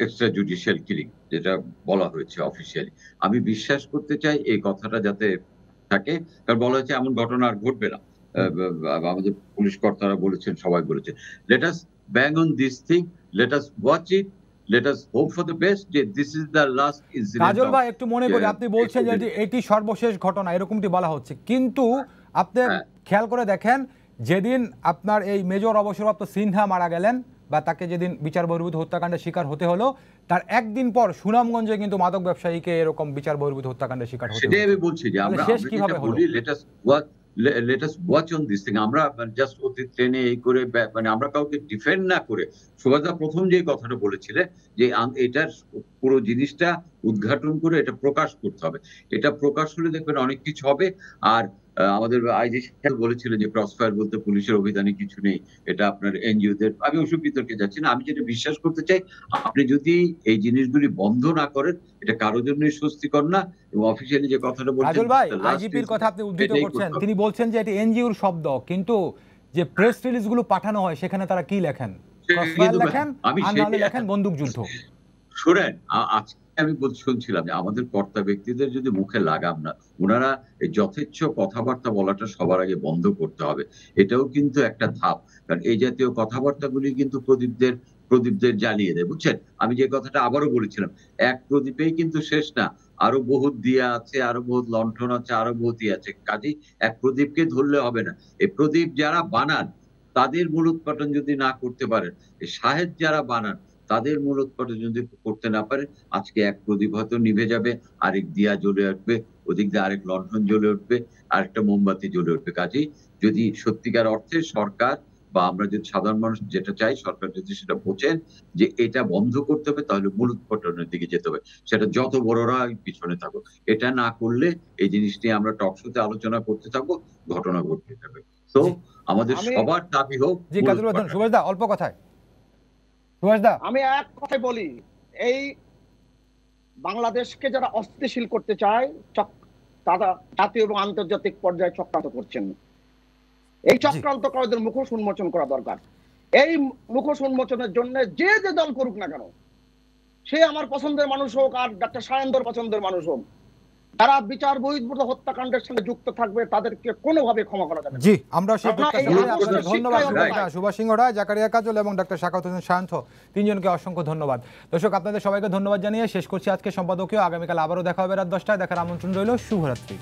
extra judicial killing, যেটা বলা হয়েছে অফিসিয়ালি। আমি বিশ্বাস করতে চাই এই কথাটা যাতে থাকে, কারণ বলা হয়েছে এমন ঘটনা আর ঘটবে না। আমাদের পুলিশ কর্তারা বলেছেন, সবাই বলেছেন, let us bang on this thing, let us watch it, let us hope for the best, যে this is the last incident।
কাজল ভাই, একটু মনে করি, আপনি বলছেন যে এটি সর্বশেষ ঘটনা, এরকমটি বলা হচ্ছে, কিন্তু আপনি খেয়াল করে দেখেন, যেদিন আপনার এই মেজর অবসরপ্রাপ্ত সিনহা মারা গেলেন বা তাকে যেদিন বিচার বহির্ভূত হত্যাকাণ্ডের শিকার হতে হলো, তার একদিন পর সুনামগঞ্জে কিন্তু মাদক ব্যবসায়ীকে এরকম বিচার বহির্ভূত হত্যাকাণ্ডের শিকার হতে হলো।
সেটাই আমি বলছি যে আমরা
কিভাবে
বলি let us watch on this thing। আমরা জাস্ট অতীত ট্রেনে এই করে, মানে আমরা কাউকে ডিফেন্ড না করে, সুভাষদা প্রথম যে কথাটা বলেছিলেন যে এটার পুরো জিনিসটা উদ্ঘাটন করে এটা প্রকাশ করতে হবে, এটা প্রকাশ হলে দেখবেন অনেক কিছু হবে। আর আমাদের আইজি সাহেব বলেছিলেন যে ক্রসফায়ার বলতে পুলিশের অভিধানে কিছু নেই, এটা আপনার এনজিওদের। আমি ওসব বিতর্কে যাচ্ছি না, আমি যেটা বিশ্বাস করতে চাই, আপনি যদি এই জিনিসগুলি বন্ধ না করেন, এটা কারোর জন্যই স্বস্তিকর না। এবং অফিসিয়ালি যে কথাটা বলছেন,
কাজল ভাই, আইজিপির কথা আপনি উদ্ধৃত করছেন, তিনি বলছেন যে এটি এনজিওর শব্দ, কিন্তু যে প্রেস রিলিজ গুলো পাঠানো হয় সেখানে তারা কি লেখেন? ক্রসফায়ার লেখেন, আর নাহলে লেখেন বন্দুক যুদ্ধ।
শুনেন, আজকে আমি শুনছিলাম যে আমাদের কর্তা ব্যক্তিদের যদি মুখে লাগাম না, ওনারা এই যথেচ্ছ কথাবার্তা বলাটা সবার আগে বন্ধ করতে হবে। এটাও কিন্তু একটা ধাপ, কারণ এই জাতীয় কথাবার্তাগুলি কিন্তু প্রদীপদের জ্বালিয়ে দেয়, বুঝছেন? আমি যে কথাটা আবারও বলেছিলাম, এক প্রদীপেই কিন্তু শেষ না, আরো বহুত দিয়া আছে, আরো বহুত লণ্ঠন আছে, আরো বহুতই আছে। কাজেই এক প্রদীপকে ধরলে হবে না। এই প্রদীপ যারা বানান তাদের মূলোৎপাটন যদি না করতে পারেন, এই সাহেব যারা বানান তাদের মূলোৎপাটন যদি করতে না পারে, আজকে এক প্রদীপ হয়তো নিভে যাবে, আরেক দিয়া জ্বলে উঠবে, ওদিক দিয়ে আরেক লণ্ঠন জ্বলে উঠবে, আরেকটা মোমবাতি জ্বলে উঠবে। কাজেই যদি সত্যিকার অর্থে সরকার বা আমরা যদি সাধারণ মানুষ যেটা চাই, সরকার যদি সেটা বোঝেন যে এটা বন্ধ করতে হবে, তাহলে মূলোৎপাটনের দিকে যেতে হবে, সেটা যত বড়রা পিছনে থাকুক। এটা না করলে এই জিনিস নিয়ে আমরা টকশোতে আলোচনা করতে থাকবো, ঘটনা ঘটতে থাকবে। তো আমাদের সবার দাবি হোক।
জি কাজল ভাই, সুভাষদা অল্প কথায়।
আমি এক কথাই বলি, এই বাংলাদেশকে যারা অস্থিতিশীল করতে চায় তারা জাতীয় এবং আন্তর্জাতিক পর্যায়ে চক্রান্ত করছেন। এই চক্রান্তকারীদের মুখোশ উন্মোচন করা দরকার। এই মুখোশ উন্মোচনের জন্য যে যে দল করুক না কেন, সে আমার পছন্দের মানুষ হোক আর ডাক্তার সায়েন্দর পছন্দের মানুষ হোক, যারা বিচার বহির্ভূত হত্যাকাণ্ডের সঙ্গে যুক্ত থাকবে তাদেরকে কোনোভাবে ক্ষমা করা যাবে না।
জি, আমরা সেই প্রত্যাশা করি।
আপনার
আপনাদের
এই
ধন্যবাদ
শিক্ষায়
সুভাষ সিংহ রায়, জাকারিয়া কাজল এবং ডাক্তার শাখাওয়াত হোসেন শান্ত, তিনজনকে অসংখ্য ধন্যবাদ। দর্শক, আপনাদের সবাইকে ধন্যবাদ জানিয়ে শেষ করছি আজকে সম্পাদকীয়। আগামীকাল আবারও দেখা হবে রাত 10টায়। দেখার আমন্ত্রণ রইল। শুভরাত্রি।